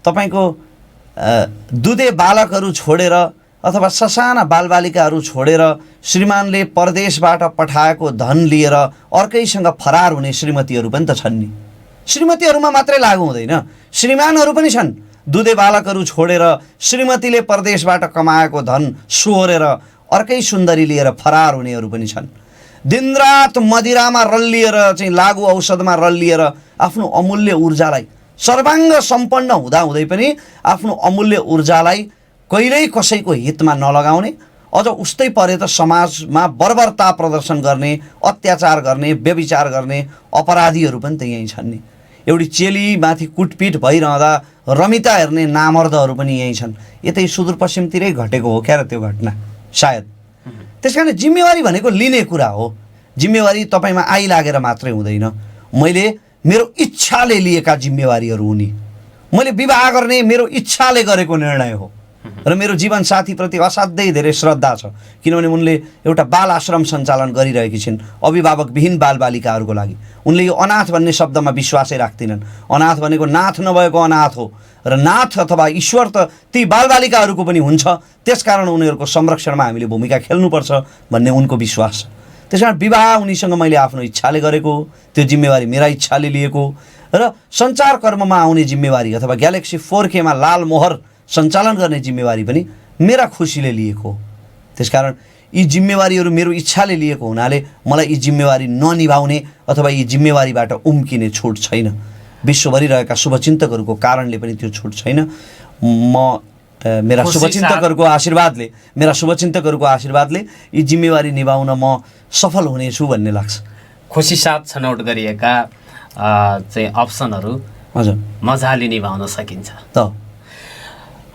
B: तपाईँको दुधे बालकहरू छोडेर अथवा ससाना बालबालिकाहरू छोडेर श्रीमानले परदेशबाट पठाएको धन लिएर अर्कैसँग फरार हुने श्रीमतीहरू पनि त छन् नि। श्रीमतीहरूमा मात्रै लागु हुँदैन, श्रीमानहरू पनि छन्। दुधे बालकहरू छोडेर श्रीमतीले परदेशबाट कमाएको धन सोहोरेर अर्कै सुन्दरी लिएर फरार हुनेहरू पनि छन्। दिनरात मदिरामा रल्लिएर चाहिँ लागु औषधमा रल्लिएर आफ्नो अमूल्य ऊर्जालाई, सर्वाङ्ग सम्पन्न हुँदाहुँदै पनि आफ्नो अमूल्य ऊर्जालाई कहिल्यै कसैको हितमा नलगाउने, अझ उस्तै परे त समाजमा बर्बरता प्रदर्शन गर्ने, अत्याचार गर्ने, व्यभिचार गर्ने अपराधीहरू पनि त यहीँ छन् नि। एउटी चेलीमाथि कुटपिट भइरहँदा रमिता हेर्ने नामर्दहरू पनि यहीँ छन्। यतै सुदूरपश्चिमतिरै घटेको हो क्या र त्यो घटना सायद। त्यसकारण जिम्मेवारी भनेको लिने कुरा हो। जिम्मेवारी तपाईँमा आइलागेर मात्रै हुँदैन। मैले मेरो इच्छाले लिएका जिम्मेवारीहरू हुने, मैले विवाह गर्ने मेरो इच्छाले गरेको निर्णय हो। र मेरो जीवनसाथीप्रति असाध्यै धेरै श्रद्धा छ, किनभने उनले एउटा बाल आश्रम सञ्चालन गरिरहेकी छिन् अभिभावकविहीन बालबालिकाहरूको लागि। उनले यो अनाथ भन्ने शब्दमा विश्वासै राख्दिनन्। अनाथ भनेको नाथ नभएको अनाथ हो, र नाथ अथवा ईश्वर त ती बालबालिकाहरूको पनि हुन्छ। त्यसकारण उनीहरूको संरक्षणमा हामीले भूमिका खेल्नुपर्छ भन्ने उनको विश्वास छ। त्यसकारण विवाह उनीसँग मैले आफ्नो इच्छाले गरेको, त्यो जिम्मेवारी मेरा इच्छाले लिएको, र सञ्चारकर्ममा आउने जिम्मेवारी अथवा ग्यालेक्सी 4Kमा लाल मोहर सञ्चालन गर्ने जिम्मेवारी पनि मेरा खुसीले लिएको। त्यसकारण यी जिम्मेवारीहरू मेरो इच्छाले लिएको हुनाले मलाई यी जिम्मेवारी ननिभाउने अथवा यी जिम्मेवारीबाट उम्किने छुट छैन। विश्वभरि रहेका शुभचिन्तकहरूको कारणले पनि त्यो छुट छैन। मेरा शुभचिन्तकहरूको आशीर्वादले यी जिम्मेवारी निभाउन म सफल हुनेछु भन्ने लाग्छ।
A: खुसी साथ छनौट गरिएका चाहिँ अप्सनहरू
B: हजुर
A: मजाले निभाउन सकिन्छ
B: त।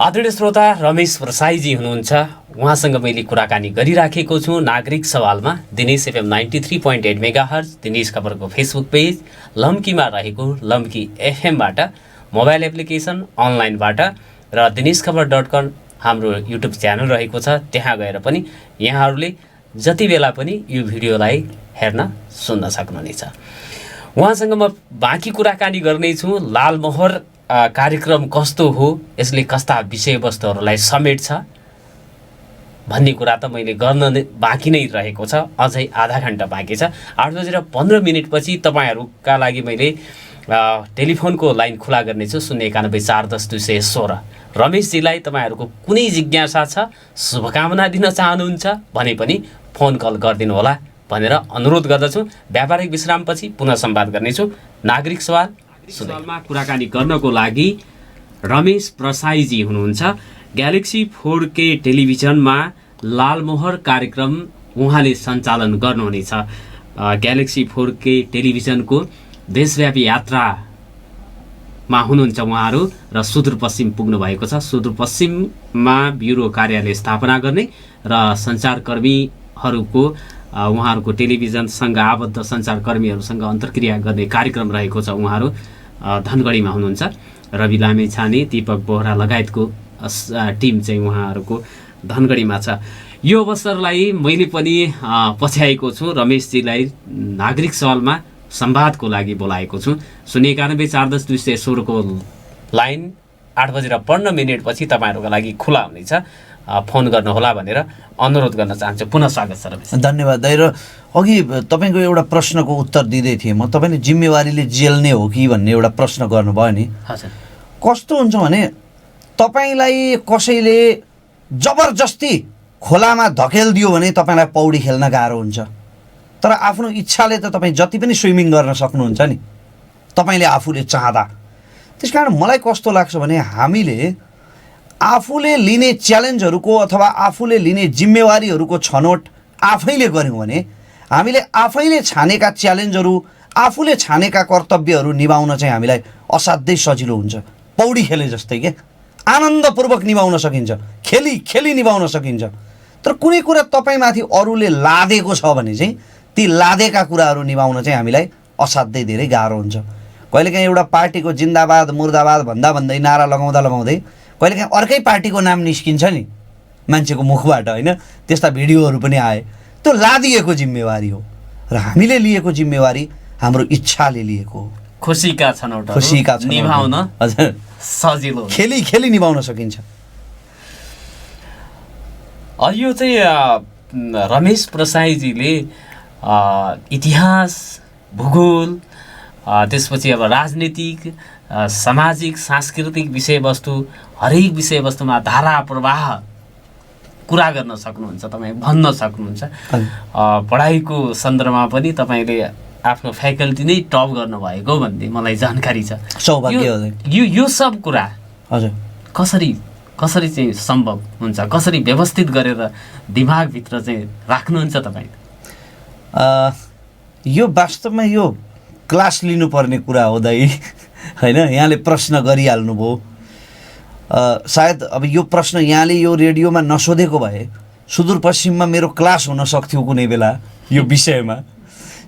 A: आदरणीय श्रोता रमेश प्रसाईजी हुनुहुन्छ, उहाँसँग मैले कुराकानी गरिराखेको छु नागरिक सवालमा। दिनेश FM 93.8 मेगाहर्ज दिनेश खबरको फेसबुक पेज, लम्कीमा रहेको लम्की FM-बाट, मोबाइल एप्लिकेसन, अनलाइनबाट र dineskhbar.com हाम्रो युट्युब च्यानल रहेको छ। त्यहाँ गएर पनि यहाँहरूले जति बेला पनि यो भिडियोलाई हेर्न सुन्न सक्नुहुनेछ। उहाँसँग म बाँकी कुराकानी गर्नेछु। लालमोहर कार्यक्रम कस्तो हो, यसले कस्ता विषयवस्तुहरूलाई समेट्छ भन्ने कुरा त मैले गर्न बाँकी नै रहेको छ। अझै आधा घन्टा बाँकी छ। 8:15 तपाईँहरूका लागि मैले टेलिफोनको लाइन खुला गर्नेछु 091-410-216। रमेशजीलाई तपाईँहरूको कुनै जिज्ञासा छ, शुभकामना दिन चाहनुहुन्छ भने पनि फोन कल गरिदिनु होला भनेर अनुरोध गर्दछु। व्यापारिक विश्रामपछि पुनः संवाद गर्नेछु। नागरिक सवालमा कुराकानी गर्नको लागि रमेश प्रसाईजी हुनुहुन्छ। ग्यालेक्सी 4K टेलिभिजनमा लालमोहर कार्यक्रम उहाँले सञ्चालन गर्नुहुनेछ। ग्यालेक्सी 4K टेलिभिजनको देशव्यापी यात्रामा हुनुहुन्छ उहाँहरू र सुदूरपश्चिम पुग्नु भएको छ। सुदूरपश्चिममा ब्युरो कार्यालय स्थापना गर्ने र सञ्चारकर्मीहरूको उहाँहरूको टेलिभिजनसँग आबद्ध सञ्चारकर्मीहरूसँग अन्तर्क्रिया गर्ने कार्यक्रम रहेको छ। उहाँहरू धनगढीमा हुनुहुन्छ। रवि लामेछाने, दीपक बोहरा लगायतको टिम चाहिँ उहाँहरूको धनगढीमा छ। यो अवसरलाई मैले पनि पछ्याएको छु। रमेशजीलाई नागरिक सवालमा संवादको लागि बोलाएको छु। 091-410-216 को लाइन 8:15 तपाईँहरूको लागि खुला हुनेछ। फोन गर्नुहोला भनेर अनुरोध गर्न चाहन्छु। पुनः स्वागत छ रमेश।
B: धन्यवाद दाइ। र अघि तपाईँको एउटा प्रश्नको उत्तर दिँदै थिएँ म। तपाईँले जिम्मेवारीले जेल्ने हो कि भन्ने एउटा प्रश्न गर्नुभयो नि।
A: हजुर।
B: कस्तो हुन्छ भने तपाईँलाई कसैले जबरजस्ती खोलामा धकेलिदियो भने तपाईँलाई पौडी खेल्न गाह्रो हुन्छ। तर आफ्नो इच्छाले त तपाईँ जति पनि स्विमिङ गर्न सक्नुहुन्छ नि, तपाईँले आफूले चाहँदा। त्यसकारण मलाई कस्तो लाग्छ भने हामीले आफूले लिने च्यालेन्जहरूको अथवा आफूले लिने जिम्मेवारीहरूको छनौट आफैले गऱ्यौँ भने हामीले आफैले छानेका च्यालेन्जहरू, आफूले छानेका कर्तव्यहरू निभाउन चाहिँ हामीलाई असाध्यै सजिलो हुन्छ। पौडी खेले जस्तै के आनन्दपूर्वक निभाउन सकिन्छ, खेली खेली निभाउन सकिन्छ। तर कुनै कुरा तपाईँमाथि अरूले लादेको छ भने चाहिँ ती लादेका कुराहरू निभाउन चाहिँ हामीलाई असाध्यै धेरै गाह्रो हुन्छ। कहिलेकाहीँ एउटा पार्टीको जिन्दाबाद मुर्दाबाद भन्दै नारा लगाउँदै कहिलेकाहीँ अर्कै पार्टीको नाम निस्किन्छ नि मान्छेको मुखबाट, होइन? त्यस्ता भिडियोहरू पनि आए। त्यो लादिएको जिम्मेवारी हो र हामीले लिएको जिम्मेवारी हाम्रो इच्छाले लिएको हो।
A: खुसीका छनौट निभाउन
B: हजुर
A: सजिलो,
B: खेली खेली निभाउन सकिन्छ।
A: यो चाहिँ रमेश प्रसाईजीले इतिहास, भूगोल, त्यसपछि अब राजनीतिक, सामाजिक, सांस्कृतिक विषयवस्तु, हरेक विषयवस्तुमा धारा प्रवाह कुरा गर्न सक्नुहुन्छ, तपाईँ भन्न सक्नुहुन्छ। पढाइको सन्दर्भमा पनि तपाईँले आफ्नो फ्याकल्टी नै टप गर्नुभएको भन्ने मलाई जानकारी छ।
B: सौभाग्य।
A: यो सब कुरा
B: हजुर
A: कसरी चाहिँ सम्भव हुन्छ, कसरी व्यवस्थित गरेर दिमागभित्र चाहिँ राख्नुहुन्छ तपाईँ?
B: यो वास्तवमा यो क्लास लिनुपर्ने कुरा हो दाइ, होइन? यहाँले प्रश्न गरिहाल्नुभयो। सायद अब यो प्रश्न यहाँले यो रेडियोमा नसोधेको भए सुदूरपश्चिममा मेरो क्लास हुन सक्थ्यो कुनै बेला यो विषयमा।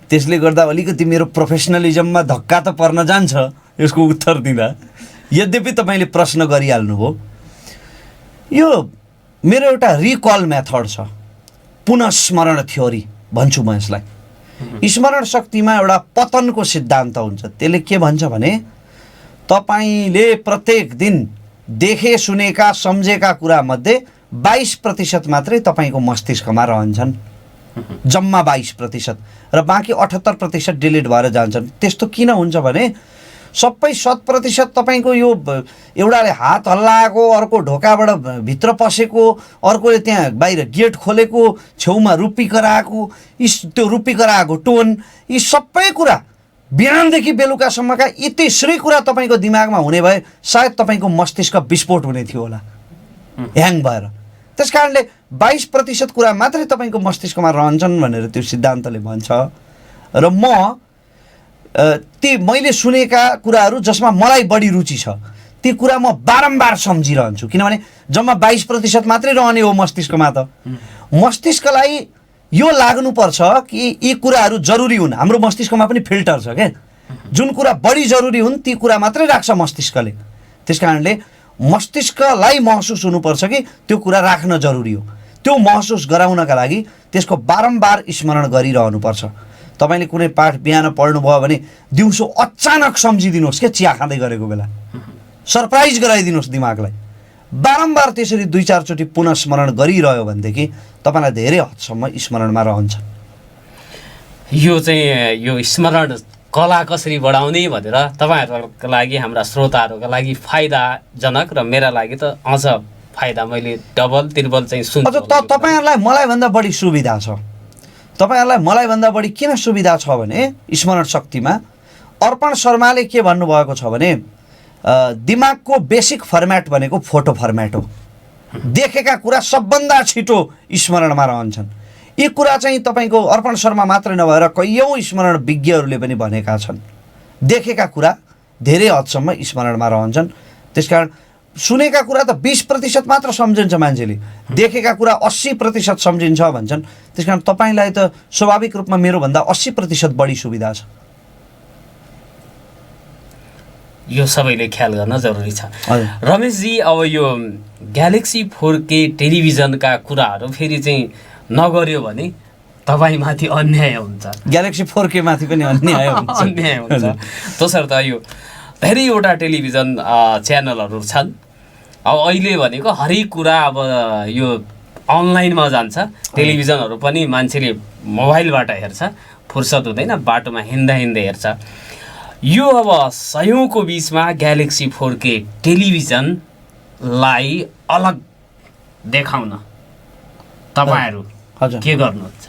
B: त्यसले गर्दा अलिकति मेरो प्रोफेसनलिजममा धक्का त पर्न जान्छ यसको उत्तर दिँदा। यद्यपि तपाईँले प्रश्न गरिहाल्नुभयो। यो मेरो एउटा रिकल मेथड छ, पुनस्मरण थ्योरी भन्छु म यसलाई। स्मरण शक्तिमा एउटा पतनको सिद्धान्त हुन्छ। त्यसले के भन्छ भने तपाईँले प्रत्येक दिन देखे सुनेका सम्झेका कुरामध्ये 22% मात्रै तपाईँको मस्तिष्कमा रहन्छन्, जम्मा 22%, र बाँकी 78% डिलिट भएर जान्छन्। त्यस्तो किन हुन्छ भने सबै 100% तपाईँको यो एउटाले हात हल्लाएको, अर्को ढोकाबाट भित्र पसेको, अर्कोले त्यहाँ बाहिर गेट खोलेको, छेउमा रुपी कराएको, त्यो रुपी कराएको टोन, यी सबै कुरा बिहानदेखि बेलुकासम्मका इतिश्री कुरा तपाईँको दिमागमा हुने भए सायद तपाईँको मस्तिष्क विस्फोट हुने थियो होला, ह्याङ भएर। त्यस कारणले 22% कुरा मात्रै तपाईँको मस्तिष्कमा रहन्छन् भनेर त्यो सिद्धान्तले भन्छ। र म ती मैले सुनेका कुराहरू जसमा मलाई बढी रुचि छ ती कुरा म बारम्बार सम्झिरहन्छु, किनभने जम्मा 22% मात्रै रहने हो मस्तिष्कमा। त मस्तिष्कलाई यो लाग्नुपर्छ कि यी कुराहरू जरुरी हुन्। हाम्रो मस्तिष्कमा पनि फिल्टर छ क्या, जुन कुरा बढी जरुरी हुन् ती कुरा मात्रै राख्छ मस्तिष्कले। त्यस कारणले मस्तिष्कलाई महसुस हुनुपर्छ कि त्यो कुरा राख्न जरुरी हो। त्यो महसुस गराउनका लागि त्यसको बारम्बार स्मरण गरिरहनुपर्छ। तपाईँले कुनै पाठ बिहान पढ्नुभयो भने दिउँसो अचानक सम्झिदिनुहोस् क्या, चिया खाँदै गरेको बेला सरप्राइज गराइदिनुहोस् दिमागलाई। बारम्बार त्यसरी 2-4 चोटि पुनः स्मरण गरिरह्यो भनेदेखि तपाईँलाई धेरै हदसम्म स्मरणमा रहन्छ।
A: यो चाहिँ यो स्मरण कला कसरी बढाउने भनेर तपाईँहरूको लागि, हाम्रा श्रोताहरूका लागि फाइदाजनक र मेरा लागि त अझ फाइदा, मैले डबल त्रिबल चाहिँ सुन्छु।
B: तपाईँहरूलाई मलाईभन्दा बढी सुविधा छ। तपाईँहरूलाई मलाईभन्दा बढी किन सुविधा छ भने स्मरण शक्तिमा अर्पण शर्माले के भन्नुभएको छ भने दिमागको बेसिक फर्मेट भनेको फोटो फर्मेट हो। देखेका कुरा सबभन्दा छिटो स्मरणमा रहन्छन्। यी कुरा चाहिँ तपाईँको अर्पण शर्मा मात्रै नभएर कैयौँ स्मरण विज्ञहरूले पनि भनेका छन्। देखेका कुरा धेरै हदसम्म स्मरणमा रहन्छन्। त्यसकारण सुनेका कुरा त 20% मात्र सम्झिन्छ मान्छेले, देखेका कुरा 80% सम्झिन्छ भन्छन्। त्यसकारण तपाईँलाई त स्वाभाविक रूपमा मेरोभन्दा 80% बढी सुविधा छ।
A: यो सबैले ख्याल गर्न जरुरी छ। रमेशजी, अब यो ग्यालेक्सी 4K टेलिभिजनका कुराहरू फेरि चाहिँ नगर्यो भने तपाईँमाथि अन्याय हुन्छ।
B: ग्यालेक्सी 4K माथि पनि अन्याय हुन्छ।
A: अन्याय हुन्छ। तसर्थ यो धेरैवटा टेलिभिजन च्यानलहरू छन्। अब अहिले भनेको हरेक कुरा अब यो अनलाइनमा जान्छ। टेलिभिजनहरू पनि मान्छेले मोबाइलबाट हेर्छ, फुर्सद हुँदैन, बाटोमा हिँड्दा हिँड्दै हेर्छ। यो अब सयौँको बिचमा ग्यालेक्सी 4K टेलिभिजनलाई अलग देखाउन तपाईँहरू के गर्नुहुन्छ?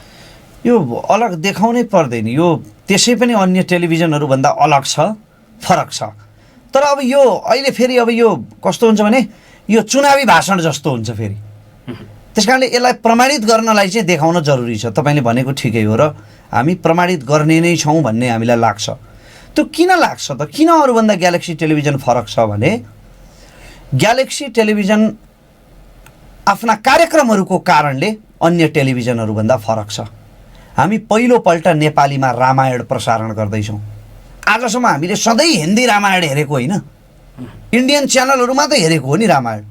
B: यो अलग देखाउनै पर्दैन, यो त्यसै पनि अन्य टेलिभिजनहरूभन्दा अलग छ, फरक छ। तर अब यो अहिले फेरि अब यो कस्तो हुन्छ भने यो चुनावी भाषण जस्तो हुन्छ फेरि। त्यस कारणले यसलाई प्रमाणित गर्नलाई चाहिँ देखाउन जरुरी छ। तपाईँले भनेको ठिकै हो र हामी प्रमाणित गर्ने नै छौँ भन्ने हामीलाई लाग्छ। त्यो किन लाग्छ त? किन अरूभन्दा ग्यालेक्सी टेलिभिजन फरक छ भने ग्यालेक्सी टेलिभिजन आफ्ना कार्यक्रमहरूको कारणले अन्य टेलिभिजनहरूभन्दा फरक छ। हामी पहिलोपल्ट नेपालीमा रामायण प्रसारण गर्दैछौँ। आजसम्म हामीले सधैँ हिन्दी रामायण हेरेको होइन, इन्डियन च्यानलहरूमा त हेरेको हो नि रामायण।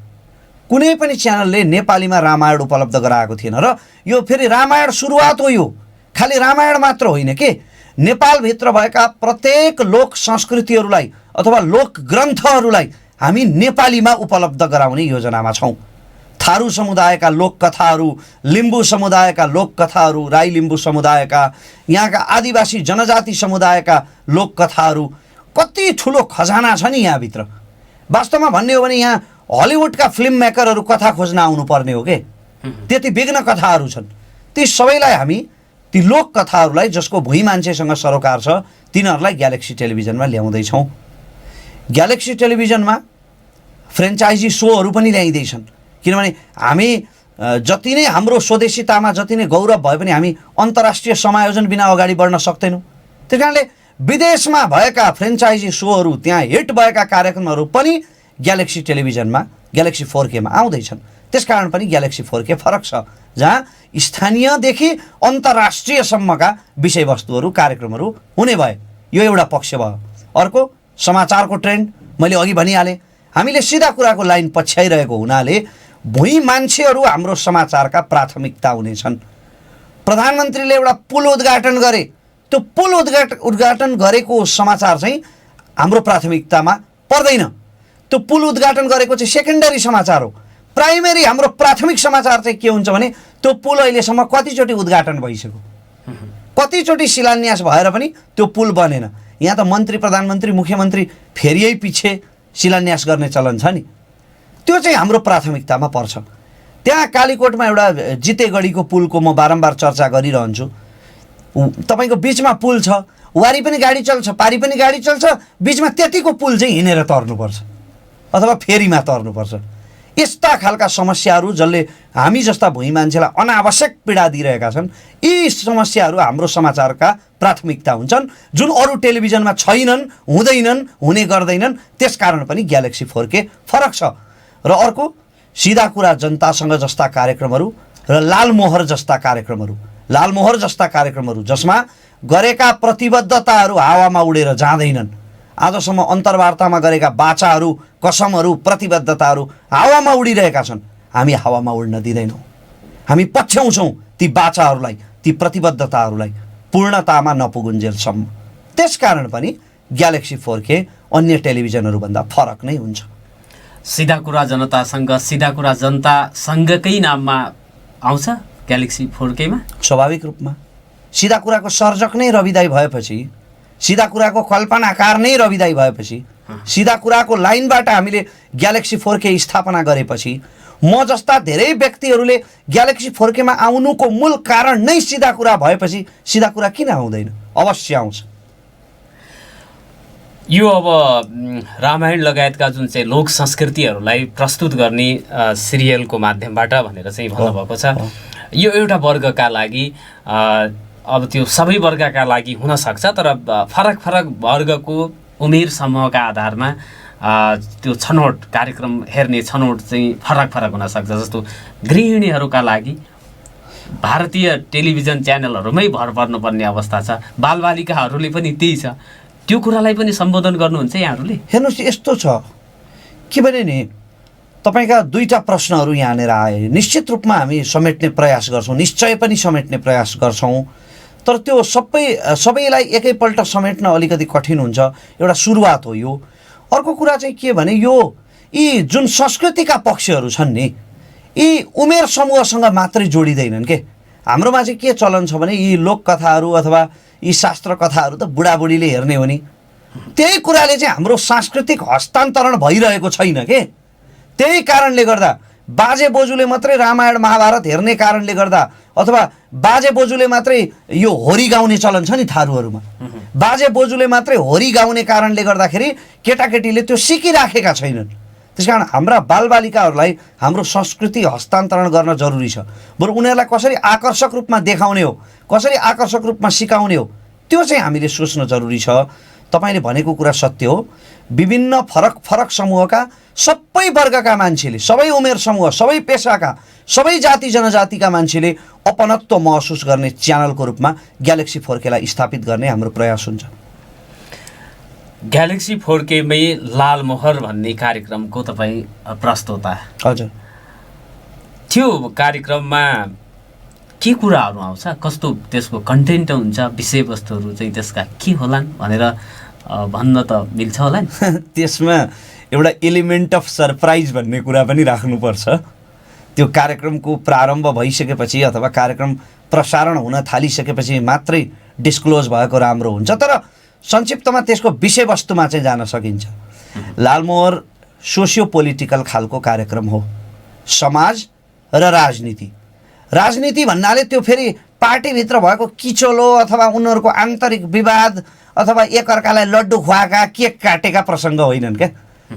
B: कुनै पनि च्यानलले नेपालीमा रामायण उपलब्ध गराएको थिएन। र यो फेरि रामायण सुरुवात हो। यो खालि रामायण मात्र होइन के, नेपालभित्र भएका प्रत्येक लोक संस्कृतिहरूलाई अथवा लोक ग्रन्थहरूलाई हामी नेपालीमा उपलब्ध गराउने योजनामा छौँ। थारू समुदायका लोककथाहरू, लिम्बू समुदायका लोककथाहरू, राई लिम्बू समुदायका, यहाँका आदिवासी जनजाति समुदायका लोककथाहरू, कति ठुलो खजाना छ नि यहाँभित्र। वास्तवमा भन्ने हो भने यहाँ हलिउडका फिल्म मेकरहरू कथा खोज्न आउनुपर्ने हो के, त्यति विघ्न कथाहरू छन्। ती सबैलाई हामी, ती लोककथाहरूलाई जसको भुइँ मान्छेसँग सरोकार छ, तिनीहरूलाई ग्यालेक्सी टेलिभिजनमा ल्याउँदैछौँ। ग्यालेक्सी टेलिभिजनमा फ्रेन्चाइजी सोहरू पनि ल्याइँदैछन्। किनभने हामी जति नै हाम्रो स्वदेशितामा जति नै गौरव भए पनि हामी अन्तर्राष्ट्रिय समायोजन बिना अगाडि बढ्न सक्दैनौँ। त्यही कारणले विदेशमा भएका फ्रेन्चाइजी सोहरू, त्यहाँ हिट भएका कार्यक्रमहरू पनि ग्यालेक्सी टेलिभिजनमा, ग्यालेक्सी 4K मा आउँदैछन्। त्यसकारण पनि ग्यालेक्सी 4K फरक छ, जहाँ स्थानीयदेखि अन्तर्राष्ट्रियसम्मका विषयवस्तुहरू, कार्यक्रमहरू हुने भए। यो एउटा पक्ष भयो। अर्को, समाचारको ट्रेन्ड मैले अघि भनिहालेँ। हामीले सिधा कुराको लाइन पछ्याइरहेको हुनाले भुइँ मान्छेहरू हाम्रो समाचारका प्राथमिकता हुनेछन्। प्रधानमन्त्रीले एउटा पुल उद्घाटन गरे, त्यो पुल उद्घाटन गरेको समाचार चाहिँ हाम्रो प्राथमिकतामा पर्दैन। त्यो पुल उद्घाटन गरेको चाहिँ सेकेन्डरी समाचार हो। प्राइमेरी हाम्रो प्राथमिक समाचार चाहिँ के हुन्छ भने त्यो पुल अहिलेसम्म कतिचोटि उद्घाटन भइसक्यो, कतिचोटि शिलान्यास भएर पनि त्यो पुल बनेन। यहाँ त मन्त्री, प्रधानमन्त्री, मुख्यमन्त्री फेरि पछि शिलान्यास गर्ने चलन छ नि। त्यो चाहिँ हाम्रो प्राथमिकतामा पर्छ। त्यहाँ कालीकोटमा एउटा जितेगढीको पुलको म बारम्बार चर्चा गरिरहन्छु। तपाईँको बिचमा पुल छ, वारी पनि गाडी चल्छ, पारी पनि गाडी चल्छ, बिचमा त्यतिको पुल चाहिँ हिँडेर तर्नुपर्छ अथवा फेरीमा तर्नुपर्छ। यस्ता खालका समस्याहरू जसले हामी जस्ता भुइँ मान्छेलाई अनावश्यक पीडा दिइरहेका छन्, यी समस्याहरू हाम्रो समाचारका प्राथमिकता हुन्छन्, जुन अरू टेलिभिजनमा छैनन्, हुँदैनन्, हुने गर्दैनन्। त्यसकारण पनि ग्यालेक्सी 4K फरक छ। र अर्को सिधा कुरा जनतासँग जस्ता कार्यक्रमहरू र लालमोहर जस्ता कार्यक्रमहरू जसमा गरेका प्रतिबद्धताहरू हावामा उडेर जाँदैनन्। आजसम्म अन्तर्वार्तामा गरेका बाचाहरू, कसमहरू, प्रतिबद्धताहरू हावामा उडिरहेका छन्। हामी हावामा उड्न दिँदैनौँ। हामी पछ्याउँछौँ ती बाचाहरूलाई, ती प्रतिबद्धताहरूलाई पूर्णतामा नपुगुन्जेलसम्म। त्यसकारण पनि ग्यालेक्सी 4K अन्य टेलिभिजनहरूभन्दा फरक नै हुन्छ।
A: सिधा कुरा जनतासँग, सिधा कुरा जनतासँगकै नाममा आउँछ ग्यालेक्सी 4Kमा।
B: स्वाभाविक रूपमा सिधा कुराको सर्जक नै रविदाई भएपछि, सिधा कुराको कल्पनाकार नै रविदाई भएपछि, सिधा कुराको लाइनबाट हामीले ग्यालेक्सी 4K स्थापना गरेपछि, म जस्ता धेरै व्यक्तिहरूले ग्यालेक्सी 4Kमा आउनुको मूल कारण नै सिधा कुरा भएपछि सिधा कुरा किन आउँदैन? अवश्य आउँछ।
A: यो अब रामायण लगायतका जुन चाहिँ लोक संस्कृतिहरूलाई प्रस्तुत गर्ने सिरियलको माध्यमबाट भनेर चाहिँ भन्नुभएको छ। यो एउटा वर्गका लागि, अब त्यो सबै वर्गका लागि हुनसक्छ, तर फरक फरक वर्गको उमेर समूहका आधारमा त्यो छनौट कार्यक्रम हेर्ने छनौट चाहिँ फरक फरक हुनसक्छ। जस्तो गृहिणीहरूका लागि भारतीय टेलिभिजन च्यानलहरूमै भर पर्नुपर्ने अवस्था छ, बालबालिकाहरूले पनि त्यही छ। त्यो कुरालाई पनि सम्बोधन गर्नुहुन्छ यहाँहरूले?
B: हेर्नुहोस्, यस्तो छ के भने नि, तपाईँका दुईटा प्रश्नहरू यहाँनिर आए। निश्चित रूपमा हामी समेट्ने प्रयास गर्छौँ, निश्चय पनि समेट्ने प्रयास गर्छौँ, तर त्यो सबैलाई एकैपल्ट समेट्न अलिकति कठिन हुन्छ। एउटा सुरुवात हो यो। अर्को कुरा चाहिँ के भने, यो यी जुन संस्कृतिका पक्षहरू छन् नि, यी उमेर समूहसँग मात्रै जोडिँदैनन् के। हाम्रोमा चाहिँ के चलन छ भने, यी लोककथाहरू अथवा यी शास्त्र कथाहरू त बुढाबुढीले हेर्ने हो नि। त्यही कुराले चाहिँ हाम्रो सांस्कृतिक हस्तान्तरण भइरहेको छैन के। त्यही कारणले गर्दा बाजे बोजूले मात्रै रामायण महाभारत हेर्ने कारणले गर्दा, अथवा बाजे बोजूले मात्रै यो होरी गाउने चलन छ नि थारूहरूमा, बाजे बोजूले मात्रै होरी गाउने कारणले गर्दाखेरि केटाकेटीले त्यो सिकिराखेका छैनन्। त्यसकारण हाम्रा बालबालिकाहरूलाई हाम्रो संस्कृति हस्तान्तरण गर्न जरुरी छ। बरु उनीहरूलाई कसरी आकर्षक रूपमा देखाउने हो, कसरी आकर्षक रूपमा सिकाउने हो, त्यो चाहिँ हामीले सोच्न जरुरी छ। तपाईँले भनेको कुरा सत्य हो। विभिन्न फरक फरक समूहका, सबै वर्गका मान्छेले, सबै उमेर समूह, सबै पेसाका, सबै जाति जनजातिका मान्छेले अपनत्व महसुस गर्ने च्यानलको रूपमा ग्यालेक्सी 4Kलाई स्थापित गर्ने हाम्रो प्रयास हुन्छ।
A: ग्यालेक्सी 4Kमै लालमोहर भन्ने कार्यक्रमको तपाईँ प्रस्तोता।
B: हजुर।
A: त्यो कार्यक्रममा के कुराहरू आउँछ, कस्तो त्यसको कन्टेन्ट हुन्छ, विषयवस्तुहरू चाहिँ त्यसका के होलान् भनेर भन्न त मिल्छ होला नि?
B: त्यसमा एउटा एलिमेन्ट अफ सरप्राइज भन्ने कुरा पनि राख्नुपर्छ। त्यो कार्यक्रमको प्रारम्भ भइसकेपछि अथवा कार्यक्रम प्रसारण हुन थालिसकेपछि मात्रै डिस्क्लोज भएको राम्रो हुन्छ। तर संक्षिप्तमा त्यसको विषयवस्तुमा चाहिँ जान सकिन्छ। लालमोहर सोसियो पोलिटिकल खालको कार्यक्रम हो। समाज र राजनीति, राजनीति भन्नाले त्यो फेरि पार्टीभित्र भएको किचोलो अथवा उनीहरूको आन्तरिक विवाद अथवा एकअर्कालाई लड्डु खुवाएका, केक काटेका प्रसङ्ग होइनन् क्या।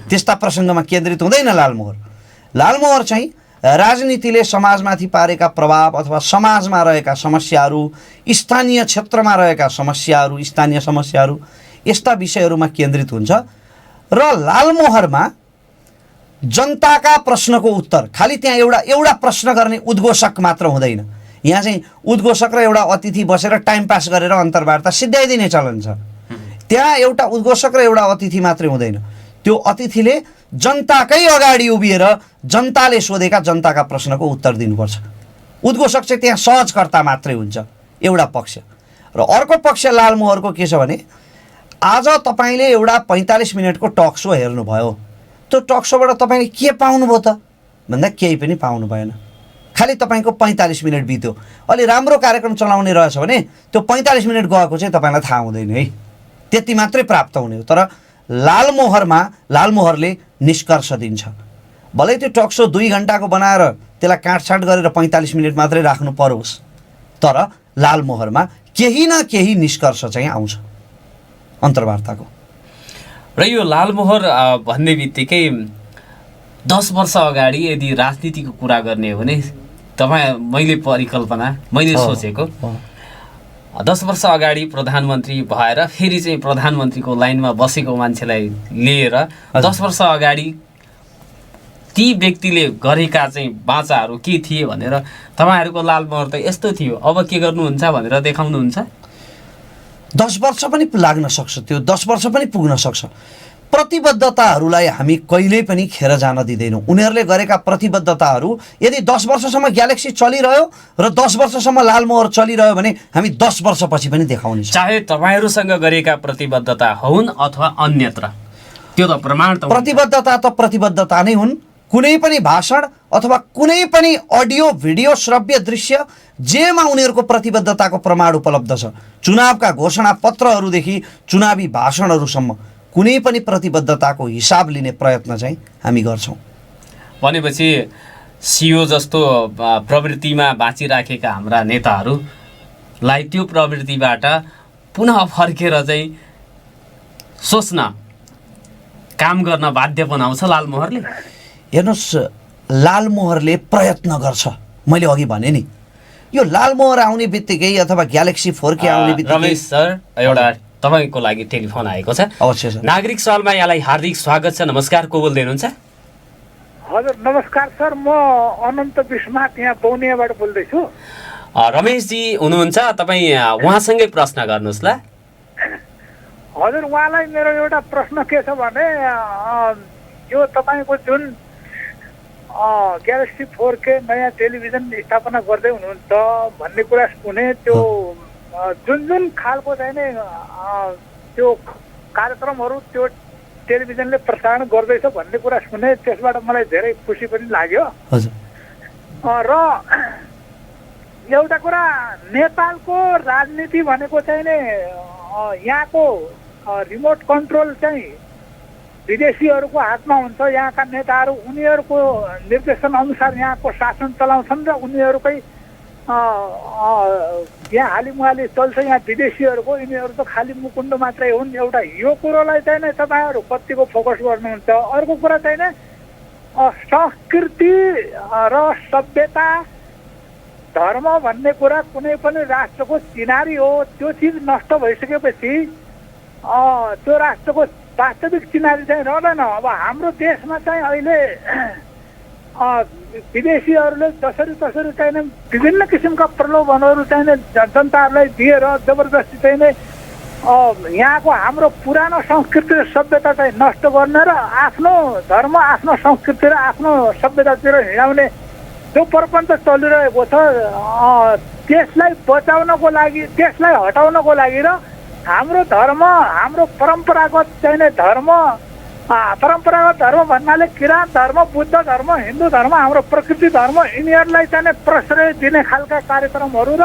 B: त्यस्ता प्रसङ्गमा केन्द्रित हुँदैन लालमोहर। लालमोहर चाहिँ राजनीतिले समाजमाथि पारेका प्रभाव अथवा समाजमा रहेका समस्याहरू, स्थानीय क्षेत्रमा रहेका समस्याहरू, स्थानीय समस्याहरू, यस्ता विषयहरूमा केन्द्रित हुन्छ। र लालमोहरमा जनताका प्रश्नको उत्तर, खालि त्यहाँ एउटा प्रश्न गर्ने उद्घोषक मात्र हुँदैन। यहाँ चाहिँ उद्घोषक र एउटा अतिथि बसेर टाइम पास गरेर अन्तर्वार्ता सिद्ध्याइदिने चलन छ। त्यहाँ एउटा उद्घोषक र एउटा अतिथि मात्रै हुँदैन। त्यो अतिथिले जनताकै अगाडि उभिएर जनताले सोधेका जनताका प्रश्नको उत्तर दिनुपर्छ। उद्घोषक चाहिँ त्यहाँ सहजकर्ता मात्रै हुन्छ एउटा पक्ष। र अर्को पक्ष लालमोहरको के छ भने आज तपाईँले एउटा 45 मिनटको टक सो हेर्नुभयो, त्यो टक सोबाट तपाईँले के पाउनुभयो त भन्दा केही पनि पाउनु भएन। खालि तपाईँको 45 मिनट बित्यो। अलि राम्रो कार्यक्रम चलाउने रहेछ भने त्यो 45 मिनट गएको चाहिँ तपाईँलाई थाहा हुँदैन है, त्यति मात्रै प्राप्त हुने हो। तर लालमोहरले निष्कर्ष दिन्छ। भलै त्यो टक सो 2 घन्टाको बनाएर त्यसलाई काटछाट गरेर 45 मिनट मात्रै राख्नु परोस्, तर लालमोहरमा केही न केही निष्कर्ष चाहिँ आउँछ अन्तर्वार्ताको।
A: र यो लालमोहर भन्ने बित्तिकै 10 वर्ष अगाडि यदि राजनीतिको कुरा गर्ने हो भने मैले सोचेको 10 वर्ष अगाडि प्रधानमन्त्री भएर फेरि चाहिँ प्रधानमन्त्रीको लाइनमा बसेको मान्छेलाई लिएर 10 वर्ष अगाडि ती व्यक्तिले गरेका चाहिँ बाचाहरू के थिए भनेर तपाईँहरूको लालमोहर त यस्तो थियो, अब के गर्नुहुन्छ भनेर देखाउनुहुन्छ?
B: 10 वर्ष पनि लाग्न सक्छ, त्यो 10 वर्ष पनि पुग्न सक्छ। प्रतिबद्धताहरूलाई हामी कहिल्यै पनि खेर जान दिँदैनौँ। उनीहरूले गरेका प्रतिबद्धताहरू यदि 10 वर्षसम्म ग्यालेक्सी चलिरह्यो र 10 वर्षसम्म लालमोहर चलिरह्यो भने हामी 10 वर्षपछि पनि देखाउनेछौँ।
A: चाहे तपाईँहरूसँग गरेका प्रतिबद्धता हुन् अथवा अन्यत्र, त्यो त प्रमाण त
B: प्रतिबद्धता त प्रतिबद्धता नै हुन्। कुनै पनि भाषण अथवा कुनै पनि अडियो भिडियो श्रव्य दृश्य जेमा उनीहरूको प्रतिबद्धताको प्रमाण उपलब्ध छ, चुनावका घोषणा पत्रहरूदेखि चुनावी भाषणहरूसम्म कुनै पनि प्रतिबद्धताको हिसाब लिने प्रयत्न चाहिँ हामी गर्छौँ।
A: भनेपछि सियो जस्तो प्रवृत्तिमा बाँचिराखेका हाम्रा नेताहरूलाई त्यो प्रवृत्तिबाट पुनः फर्केर चाहिँ सोच्न काम गर्न बाध्य बनाउँछ लालमोहरले।
B: हेर्नुहोस्, लालमोहरले प्रयत्न गर्छ। मैले अघि भने नि, यो लालमोहर आउने बित्तिकै अथवा ग्यालेक्सी 4K आउने बित्तिकै।
A: रमेश सर, एउटा तपाईँको लागि टेलिफोन आएको छ।
B: अवश्य सर।
A: नागरिक सवालमा यहाँलाई हार्दिक स्वागत छ। नमस्कार, को बोल्दै हुनुहुन्छ?
C: हजुर नमस्कार सर, म अनन्त विस्मात यहाँ पौनियाबाट बोल्दैछु।
A: रमेशजी हुनुहुन्छ, तपाईँ उहाँसँगै प्रश्न गर्नुहोस् ल।
C: हजुर, उहाँलाई मेरो एउटा प्रश्न के छ भने यो तपाईँको जुन ग्यालेक्सी 4K नयाँ टेलिभिजन स्थापना गर्दै हुनुहुन्छ भन्ने कुरा सुने, त्यो जुन खालको चाहिँ नि त्यो कार्यक्रमहरू त्यो टेलिभिजनले प्रसारण गर्दैछ भन्ने कुरा सुने, त्यसबाट मलाई धेरै खुसी पनि लाग्यो। र एउटा कुरा, नेपालको राजनीति भनेको चाहिँ नि यहाँको रिमोट कन्ट्रोल चाहिँ विदेशीहरूको हातमा हुन्छ। यहाँका नेताहरू उनीहरूको निर्देशन अनुसार यहाँको शासन चलाउँछन् र उनीहरूकै यहाँ हालिमुहाली चल्छ यहाँ विदेशीहरूको। यिनीहरू त खालि मुकुण्ड मात्रै हुन्। एउटा यो कुरोलाई चाहिँ नै तपाईँहरू कतिको फोकस गर्नुहुन्छ? अर्को कुरा चाहिँ नै संस्कृति र सभ्यता धर्म भन्ने कुरा कुनै पनि राष्ट्रको चिनारी हो। त्यो चिज नष्ट भइसकेपछि त्यो राष्ट्रको वास्तविक चिनारी चाहिँ रहँदैन। अब हाम्रो देशमा चाहिँ अहिले विदेशीहरूले जसरी तसरी चाहिँ नै विभिन्न किसिमका प्रलोभनहरू चाहिँ नै जनताहरूलाई दिएर जबरजस्ती चाहिँ नै यहाँको हाम्रो पुरानो संस्कृति र सभ्यता चाहिँ नष्ट गर्ने र आफ्नो धर्म, आफ्नो संस्कृति र आफ्नो सभ्यतातिर हिँडाउने जो प्रपञ्च चलिरहेको छ, त्यसलाई बचाउनको लागि, त्यसलाई हटाउनको लागि र हाम्रो धर्म, हाम्रो परम्परागत चाहिँ नै धर्म, परम्परागत धर्म भन्नाले किराँत धर्म, बुद्ध धर्म, हिन्दू धर्म, हाम्रो प्रकृति धर्म, यिनीहरूलाई चाहिँ प्रश्रय दिने खालका कार्यक्रमहरू र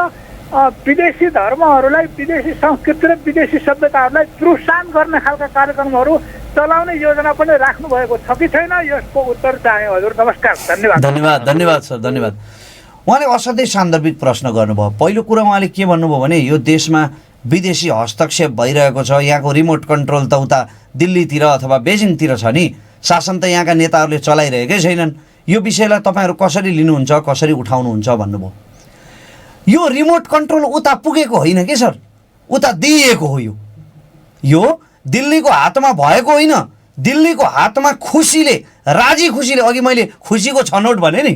C: विदेशी धर्महरूलाई, विदेशी संस्कृति र विदेशी सभ्यताहरूलाई प्रोत्साहन गर्ने खालका कार्यक्रमहरू चलाउने योजना पनि राख्नु भएको छ कि छैन? यसको उत्तर चाहे हजुर। नमस्कार, धन्यवाद।
B: धन्यवाद सर, धन्यवाद। उहाँले असाध्यै सान्दर्भिक प्रश्न गर्नुभयो। पहिलो कुरा उहाँले के भन्नुभयो भने यो देशमा विदेशी हस्तक्षेप भइरहेको छ, यहाँको रिमोट कन्ट्रोल त उता दिल्लीतिर अथवा बेजिङतिर छ नि, शासन त यहाँका नेताहरूले चलाइरहेकै छैनन्। यो विषयलाई तपाईँहरू कसरी लिनुहुन्छ, कसरी उठाउनुहुन्छ भन्नुभयो। यो रिमोट कन्ट्रोल उता पुगेको होइन कि सर, उता दिइएको हो। यो दिल्लीको हातमा भएको होइन, दिल्लीको हातमा खुसीले, राजी खुसीले, अघि मैले खुसीको छनौट भने नि,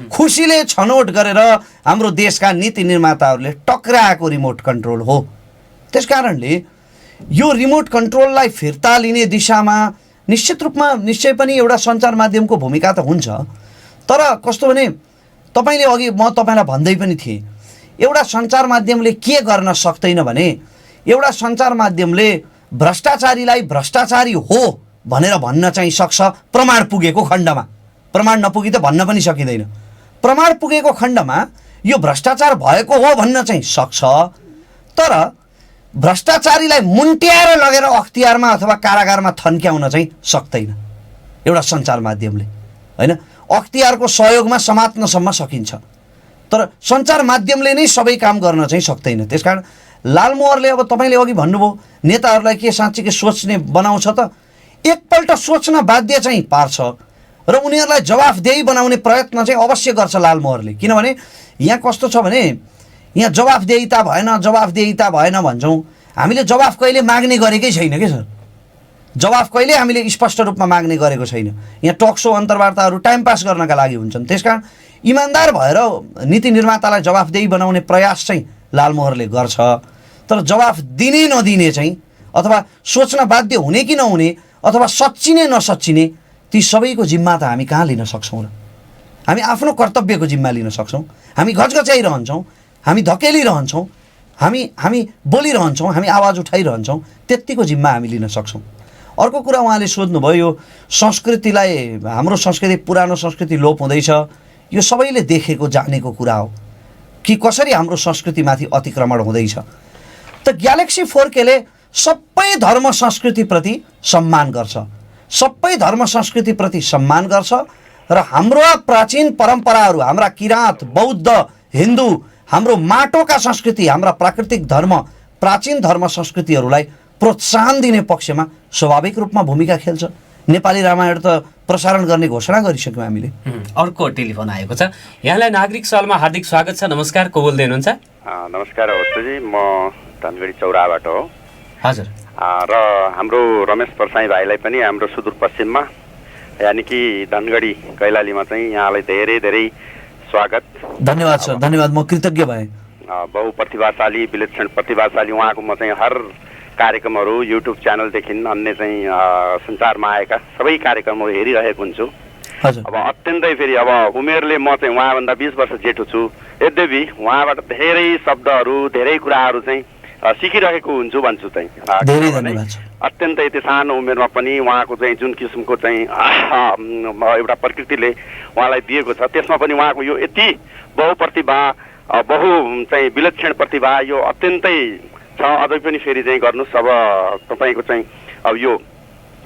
B: खुसीले छनौट गरेर हाम्रो देशका नीति निर्माताहरूले टक्राएको रिमोट कन्ट्रोल हो। त्यसकारणले यो रिमोट कन्ट्रोललाई फिर्ता लिने दिशामा निश्चित रूपमा निश्चय पनि एउटा सञ्चार माध्यमको भूमिका त हुन्छ, तर कस्तो भने तपाईँले अघि म तपाईँलाई भन्दै पनि थिएँ, एउटा सञ्चार माध्यमले के गर्न सक्दैन भने एउटा सञ्चार माध्यमले भ्रष्टाचारीलाई भ्रष्टाचारी हो भनेर भन्न चाहिँ सक्छ प्रमाण पुगेको खण्डमा। प्रमाण नपुगी त भन्न पनि सकिँदैन। प्रमाण पुगेको खण्डमा यो भ्रष्टाचार भएको हो भन्न चाहिँ सक्छ, तर भ्रष्टाचारीलाई मुन्ट्याएर लगेर अख्तियारमा अथवा कारागारमा थन्क्याउन चाहिँ सक्दैन एउटा सञ्चार माध्यमले, होइन। अख्तियारको सहयोगमा समात्नसम्म सकिन्छ, तर सञ्चार माध्यमले नै सबै काम गर्न चाहिँ सक्दैन। त्यसकारण लालमोहरले अब तपाईँले अघि भन्नुभयो नेताहरूलाई के साँच्चीकै सोच्ने बनाउँछ त, एकपल्ट सोच्न बाध्य चाहिँ पार्छ र उनीहरूलाई जवाफदेही बनाउने प्रयत्न चाहिँ अवश्य गर्छ लालमोहरले। किनभने यहाँ कस्तो छ भने यहाँ जवाफदेहिता भएन भन्छौँ, हामीले जवाफ कहिले माग्ने गरेकै छैन के सर। जवाफ कहिले हामीले स्पष्ट रूपमा माग्ने गरेको छैन। यहाँ टकसो अन्तर्वार्ताहरू टाइम पास गर्नका लागि हुन्छन्। त्यसकारण इमान्दार भएर नीति निर्मातालाई जवाफदेही बनाउने प्रयास चाहिँ लालमोहरले गर्छ, तर जवाफ दिने नदिने चाहिँ अथवा सोच्न बाध्य हुने कि नहुने अथवा सच्चिने नसच्चिने ती सबैको जिम्मा त हामी कहाँ लिन सक्छौँ र। हामी आफ्नो कर्तव्यको जिम्मा लिन सक्छौँ। हामी घचघच्याइरहन्छौँ, हामी धकेलिरहन्छौँ, हामी बोलिरहन्छौँ, हामी आवाज उठाइरहन्छौँ, त्यत्तिको जिम्मा हामी लिन सक्छौँ। अर्को कुरा उहाँले सोध्नुभयो यो संस्कृतिलाई, हाम्रो संस्कृति पुरानो संस्कृति लोप हुँदैछ, यो सबैले देखेको जानेको कुरा हो कि कसरी हाम्रो संस्कृतिमाथि अतिक्रमण हुँदैछ। त ग्यालेक्सी 4Kले सबै धर्म संस्कृतिप्रति सम्मान गर्छ, सबै धर्म संस्कृतिप्रति सम्मान गर्छ र हाम्रो प्राचीन परम्पराहरू, हाम्रा किराँत, बौद्ध, हिन्दू, हाम्रो माटोका संस्कृति, हाम्रा प्राकृतिक धर्म, प्राचीन धर्म संस्कृतिहरूलाई प्रोत्साहन दिने पक्षमा स्वाभाविक रूपमा भूमिका खेल्छ। नेपाली रामायण त प्रसारण गर्ने घोषणा गरिसक्यौँ हामीले।
A: अर्को टेलिफोन आएको छ, यहाँलाई नागरिक सवालमा हार्दिक स्वागत छ। नमस्कार, को बोल्दै हुनुहुन्छ?
D: नमस्कार अवस्थीजी, म धनगढी चौराबाट हो।
A: हजुर।
D: र हाम्रो रमेश परसाई भाइलाई पनि हाम्रो सुदूरपश्चिममा यानि कि धनगढी कैलालीमा चाहिँ यहाँलाई धेरै धेरै स्वागत।
B: धन्यवाद सर, धन्यवाद, म कृतज्ञ भएँ।
D: बहुप्रतिभाशाली, विलक्षण प्रतिभाशाली उहाँको म चाहिँ हर कार्यक्रमहरू युट्युब च्यानलदेखि अन्य चाहिँ सञ्चारमा आएका सबै कार्यक्रमहरू हेरिरहेको हुन्छु। अब अत्यन्तै फेरि अब उमेरले म चाहिँ उहाँभन्दा 20 वर्ष जेठो छु, यद्यपि उहाँबाट धेरै शब्दहरू, धेरै कुराहरू चाहिँ सिकिरहेको हुन्छु भन्छु चाहिँ। अत्यन्तै त्यो सानो उमेरमा पनि उहाँको चाहिँ जुन किसिमको चाहिँ एउटा प्रकृतिले उहाँलाई दिएको छ, त्यसमा पनि उहाँको यो यति बहुप्रतिभा, बहु चाहिँ विलक्षण प्रतिभा यो अत्यन्तै छ। अझै पनि फेरि चाहिँ गर्नुहोस्, अब तपाईँको चाहिँ अब यो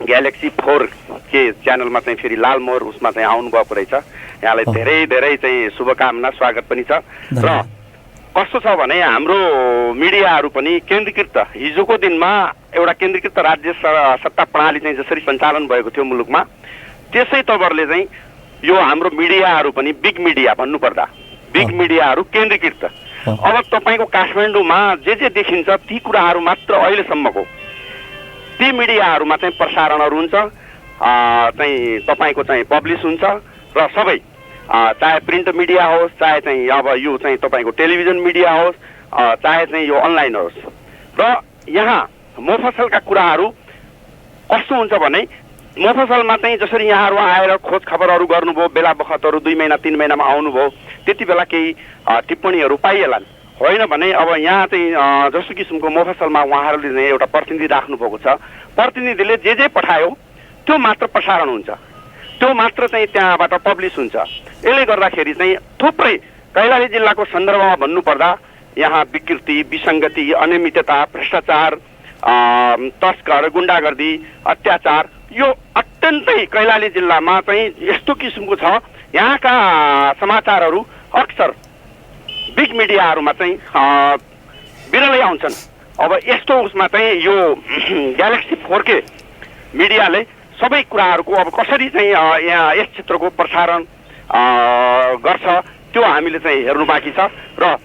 D: ग्यालेक्सी 4K च्यानलमा चाहिँ फेरि लालमोहर उसमा चाहिँ आउनुभएको रहेछ। यहाँलाई धेरै धेरै चाहिँ शुभकामना, स्वागत पनि छ। र कस्तो छ भने हाम्रो मिडियाहरू पनि केन्द्रीकृत, हिजोको दिनमा एउटा केन्द्रीकृत राज्य सत्ता प्रणाली चाहिँ जसरी सञ्चालन भएको थियो मुलुकमा, त्यसै तवरले चाहिँ यो हाम्रो मिडियाहरू पनि बिग मिडिया भन्नुपर्दा बिग मिडियाहरू केन्द्रीकृत। अब तपाईँको काठमाडौँमा जे देखिन्छ ती कुराहरू मात्र अहिलेसम्मको ती मिडियाहरूमा चाहिँ प्रसारणहरू हुन्छ, चाहिँ तपाईँको चाहिँ पब्लिस हुन्छ र सबै चाहे प्रिन्ट मिडिया होस्, चाहे चाहिँ अब यो चाहिँ तपाईँको टेलिभिजन मिडिया होस्, चाहे चाहिँ यो अनलाइन होस्। र यहाँ मोफसलका कुराहरू कस्तो हुन्छ भने मोफसलमा चाहिँ जसरी यहाँहरू आएर खोज खबरहरू गर्नुभयो, बेला बखतहरू 2 महिना 3 महिनामा आउनुभयो, त्यति बेला केही टिप्पणीहरू पाइएलान्। होइन भने अब यहाँ चाहिँ जस्तो किसिमको मोफसलमा उहाँहरूले चाहिँ एउटा प्रतिनिधि राख्नुभएको छ, प्रतिनिधिले जे पठायो त्यो मात्र प्रसारण हुन्छ, त्यो मात्र चाहिँ त्यहाँबाट पब्लिस हुन्छ। यसले गर्दाखेरि चाहिँ थुप्रै कैलाली जिल्लाको सन्दर्भमा भन्नुपर्दा यहाँ विकृति, विसङ्गति, अनियमितता, भ्रष्टाचार, तस्कर, गुण्डागर्दी, अत्याचार यो अत्यन्तै कैलाली जिल्लामा चाहिँ यस्तो किसिमको छ। यहाँका समाचारहरू अक्सर बिग मिडियाहरूमा चाहिँ बिरलै आउँछन्। अब यस्तो उसमा चाहिँ यो ग्यालेक्सी 4K मिडियाले सबै कुराहरूको अब कसरी चाहिँ यहाँ यस क्षेत्रको प्रसारण गर्छ त्यो हामीले चाहिँ हेर्नु बाँकी छ। र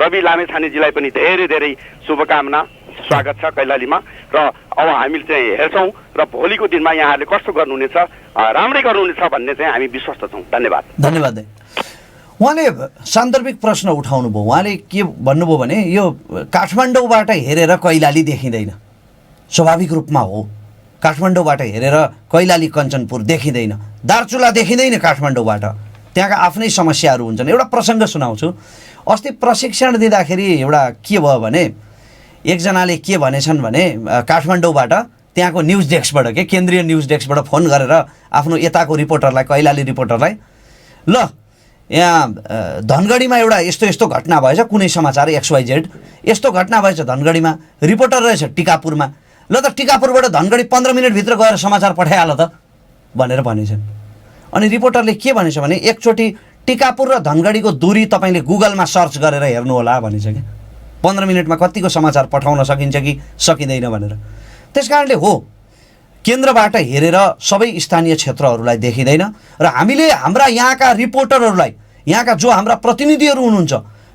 D: रवि लामेछानेजीलाई पनि धेरै धेरै शुभकामना, स्वागत छ कैलालीमा। र अब हामीले चाहिँ हेर्छौँ र भोलिको दिनमा यहाँहरूले कस्तो गर्नुहुनेछ, राम्रै गर्नुहुनेछ भन्ने चाहिँ हामी विश्वस्त छौँ। धन्यवाद।
B: धन्यवाद। उहाँले सान्दर्भिक प्रश्न उठाउनु भयो। उहाँले के भन्नुभयो भने यो काठमाडौँबाट हेरेर कैलाली देखिँदैन, स्वाभाविक रूपमा हो। काठमाडौँबाट हेरेर कैलाली कञ्चनपुर देखिँदैन, दार्चुला देखिँदैन काठमाडौँबाट, त्यहाँका आफ्नै समस्याहरू हुन्छन्। एउटा प्रसङ्ग सुनाउँछु। अस्ति प्रशिक्षण दिँदाखेरि एउटा के भयो भने एकजनाले के भनेछन् भने काठमाडौँबाट त्यहाँको न्युज डेस्कबाट केन्द्रीय न्युज डेस्कबाट फोन गरेर आफ्नो यताको रिपोर्टरलाई, कैलाली रिपोर्टरलाई, ल यहाँ धनगढीमा एउटा यस्तो यस्तो घटना भएछ, कुनै समाचार XYZ यस्तो घटना भएछ धनगढीमा, रिपोर्टर रहेछ टिकापुरमा, ल त टिकापुरबाट धनगढी 15 मिनटभित्र गएर समाचार पठाइहाल त भनेर भनेछन्। अनि रिपोर्टरले के भनेछ भने एकचोटि टिकापुर र धनगढीको दूरी तपाईँले गुगलमा सर्च गरेर हेर्नुहोला भनेछ कि 15 मिनटमा कतिको समाचार पठाउन सकिन्छ कि सकिँदैन भनेर। त्यस कारणले हो, केन्द्रबाट हेरेर सबै स्थानीय क्षेत्रहरूलाई देखिँदैन र हामीले हाम्रा यहाँका रिपोर्टरहरूलाई, यहाँका जो हाम्रा प्रतिनिधिहरू हुनुहुन्छ,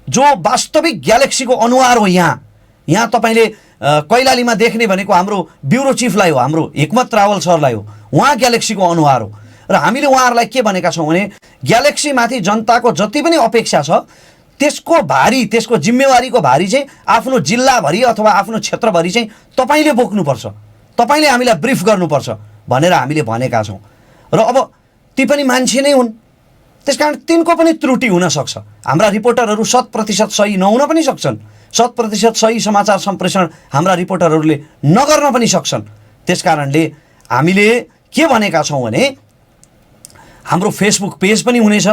B: जो वास्तविक ग्यालेक्सीको अनुहार हो, यहाँ तपाईँले कैलालीमा देख्ने भनेको हाम्रो ब्युरो चिफलाई हो, हाम्रो हिक्मत रावल सरलाई हो, उहाँ ग्यालेक्सीको अनुहार हो। र हामीले उहाँहरूलाई के भनेका छौँ भने ग्यालेक्सीमाथि जनताको जति पनि अपेक्षा छ त्यसको भारी, त्यसको जिम्मेवारीको भारी चाहिँ आफ्नो जिल्लाभरि अथवा आफ्नो क्षेत्रभरि चाहिँ तपाईँले बोक्नुपर्छ, तपाईँले हामीलाई ब्रिफ गर्नुपर्छ भनेर हामीले भनेका छौँ। र अब ती पनि मान्छे नै हुन्, त्यस कारण तिनको पनि त्रुटि हुनसक्छ। हाम्रा रिपोर्टरहरू 100% सही नहुन पनि सक्छन्, 100% सही समाचार सम्प्रेषण हाम्रा रिपोर्टरहरूले नगर्न पनि सक्छन्। त्यस कारणले हामीले के भनेका छौँ भने हाम्रो फेसबुक पेज पनि हुनेछ,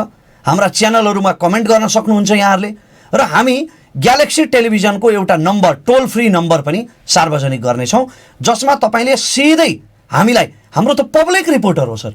B: हाम्रा च्यानलहरूमा कमेन्ट गर्न सक्नुहुन्छ यहाँहरूले, र हामी ग्यालेक्सी टेलिभिजनको एउटा नम्बर, टोल फ्री नम्बर पनि सार्वजनिक गर्नेछौँ, जसमा तपाईँले सिधै हामीलाई, हाम्रो त पब्लिक रिपोर्टर हो सर,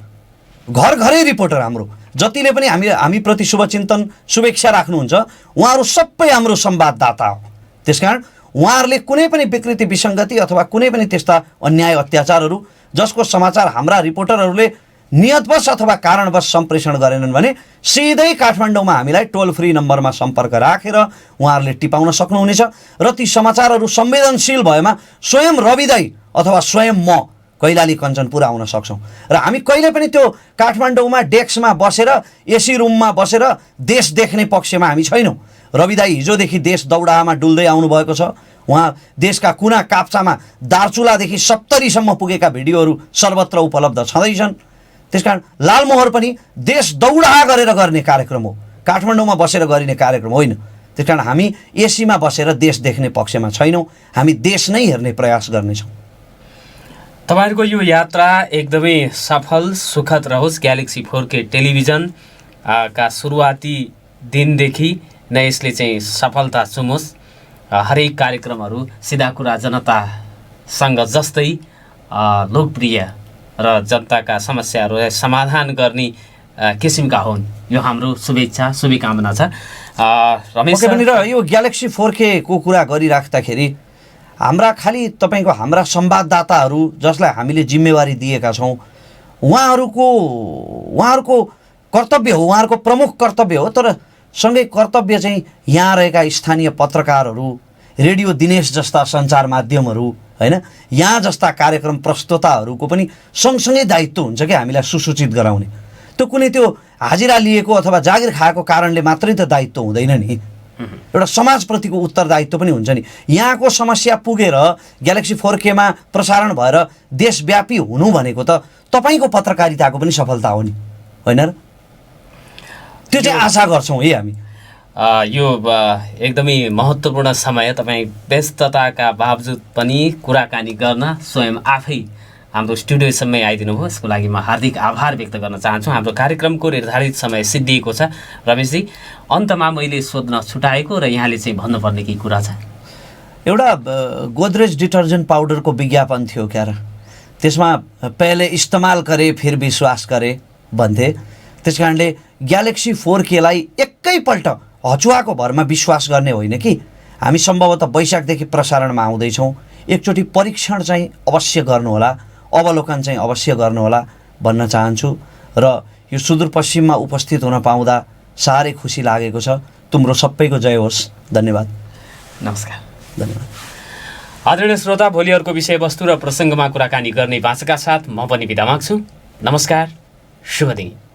B: घर घरै रिपोर्टर हाम्रो, जतिले पनि हामीप्रति शुभचिन्तन शुभेच्छा राख्नुहुन्छ उहाँहरू सबै हाम्रो संवाददाता हो। त्यसकारण उहाँहरूले कुनै पनि विकृति विसङ्गति अथवा कुनै पनि त्यस्ता अन्याय अत्याचारहरू जसको समाचार हाम्रा रिपोर्टरहरूले नियतवश अथवा कारणवश सम्प्रेषण गरेनन् भने सिधै काठमाडौँमा हामीलाई टोल फ्री नम्बरमा सम्पर्क राखेर उहाँहरूले टिपाउन सक्नुहुनेछ। र ती समाचारहरू संवेदनशील भएमा स्वयं रवि दाई अथवा स्वयं म कैलाली कञ्चनपुर आउन सक्छौँ। र हामी कहिले पनि त्यो काठमाडौँमा डेस्कमा बसेर एसी रुममा बसेर देश देख्ने पक्षमा हामी छैनौँ। रवि दाई हिजोदेखि देश दौडामा डुल्दै आउनुभएको छ, उहाँ देशका कुना काप्चामा दार्चुलादेखि 70सम्म पुगेका भिडियोहरू सर्वत्र उपलब्ध छँदैछन्। त्यसकारण लालमोहर पनि देश दौडा गरेर गर्ने कार्यक्रम हो, काठमाडौँमा बसेर गरिने कार्यक्रम होइन। त्यसकारण हामी एसीमा बसेर देश देख्ने पक्षमा छैनौँ, हामी देश नै हेर्ने प्रयास गर्नेछौँ।
A: तपाईँहरूको यो यात्रा एकदमै सफल सुखद रहोस्। ग्यालेक्सी 4K टेलिभिजन का सुरुवाती दिनदेखि नै यसले चाहिँ सफलता चुमोस्। हरेक कार्यक्रमहरू सिधा कुरा जनतासँग जस्तै लोकप्रिय र जनताका समस्याहरूलाई समाधान गर्ने किसिमका हुन्, यो हाम्रो शुभेच्छा शुभकामना छ। रमेश
B: पनि र यो ग्यालेक्सी 4K को कुरा गरिराख्दाखेरि हाम्रा खालि तपाईँको हाम्रा संवाददाताहरू जसलाई हामीले जिम्मेवारी दिएका छौँ उहाँहरूको कर्तव्य हो, उहाँहरूको प्रमुख कर्तव्य हो। तर सँगै कर्तव्य चाहिँ यहाँ रहेका स्थानीय पत्रकारहरू, रेडियो दिनेश जस्ता सञ्चार माध्यमहरू, होइन, यहाँ जस्ता कार्यक्रम प्रस्तुताहरूको पनि सँगसँगै दायित्व हुन्छ कि हामीलाई सुसूचित गराउने। त्यो कुनै त्यो हाजिरा लिएको अथवा जागिर खाएको कारणले मात्रै त दायित्व हुँदैन नि, एउटा समाजप्रतिको उत्तरदायित्व पनि हुन्छ नि। यहाँको समस्या पुगेर ग्यालेक्सी 4K मा प्रसारण भएर देशव्यापी हुनु भनेको त तपाईँको पत्रकारिताको पनि सफलता हो नि, होइन र? त्यो चाहिँ आशा गर्छौँ है हामी।
A: यो एकदमै महत्त्वपूर्ण समय, तपाईँ व्यस्तताका बावजुद पनि कुराकानी गर्न स्वयं आफै हाम्रो स्टुडियोसम्मै आइदिनु भयो, यसको लागि म हार्दिक आभार व्यक्त गर्न चाहन्छु। हाम्रो कार्यक्रमको निर्धारित समय सिद्धिएको छ। रमेशजी, अन्तमा मैले सोध्न छुटाएको र यहाँले चाहिँ भन्नुपर्ने केही कुरा छ?
B: एउटा गोदरेज डिटर्जेन्ट पाउडरको विज्ञापन थियो क्या र, त्यसमा पहिले इस्तेमाल गरे फिर विश्वास गरे भन्थे। त्यस कारणले ग्यालेक्सी 4K लाई एकैपल्ट हचुवाको भरमा विश्वास गर्ने होइन कि हामी सम्भवतः वैशाखदेखि प्रसारणमा आउँदैछौँ। एकचोटि परीक्षण चाहिँ अवश्य गर्नुहोला, अवलोकन चाहिँ अवश्य गर्नुहोला भन्न चाहन्छु। र यो सुदूरपश्चिममा उपस्थित हुन पाउँदा साह्रै खुसी लागेको छ। तुम्रो सबैको जय होस्। धन्यवाद।
A: नमस्कार।
B: धन्यवाद।
A: आदरणीय श्रोता, भोलि अर्को विषयवस्तु र प्रसङ्गमा कुराकानी गर्ने बाचाका साथ म पनि बिदा माग्छु। नमस्कार, शुभ दिन।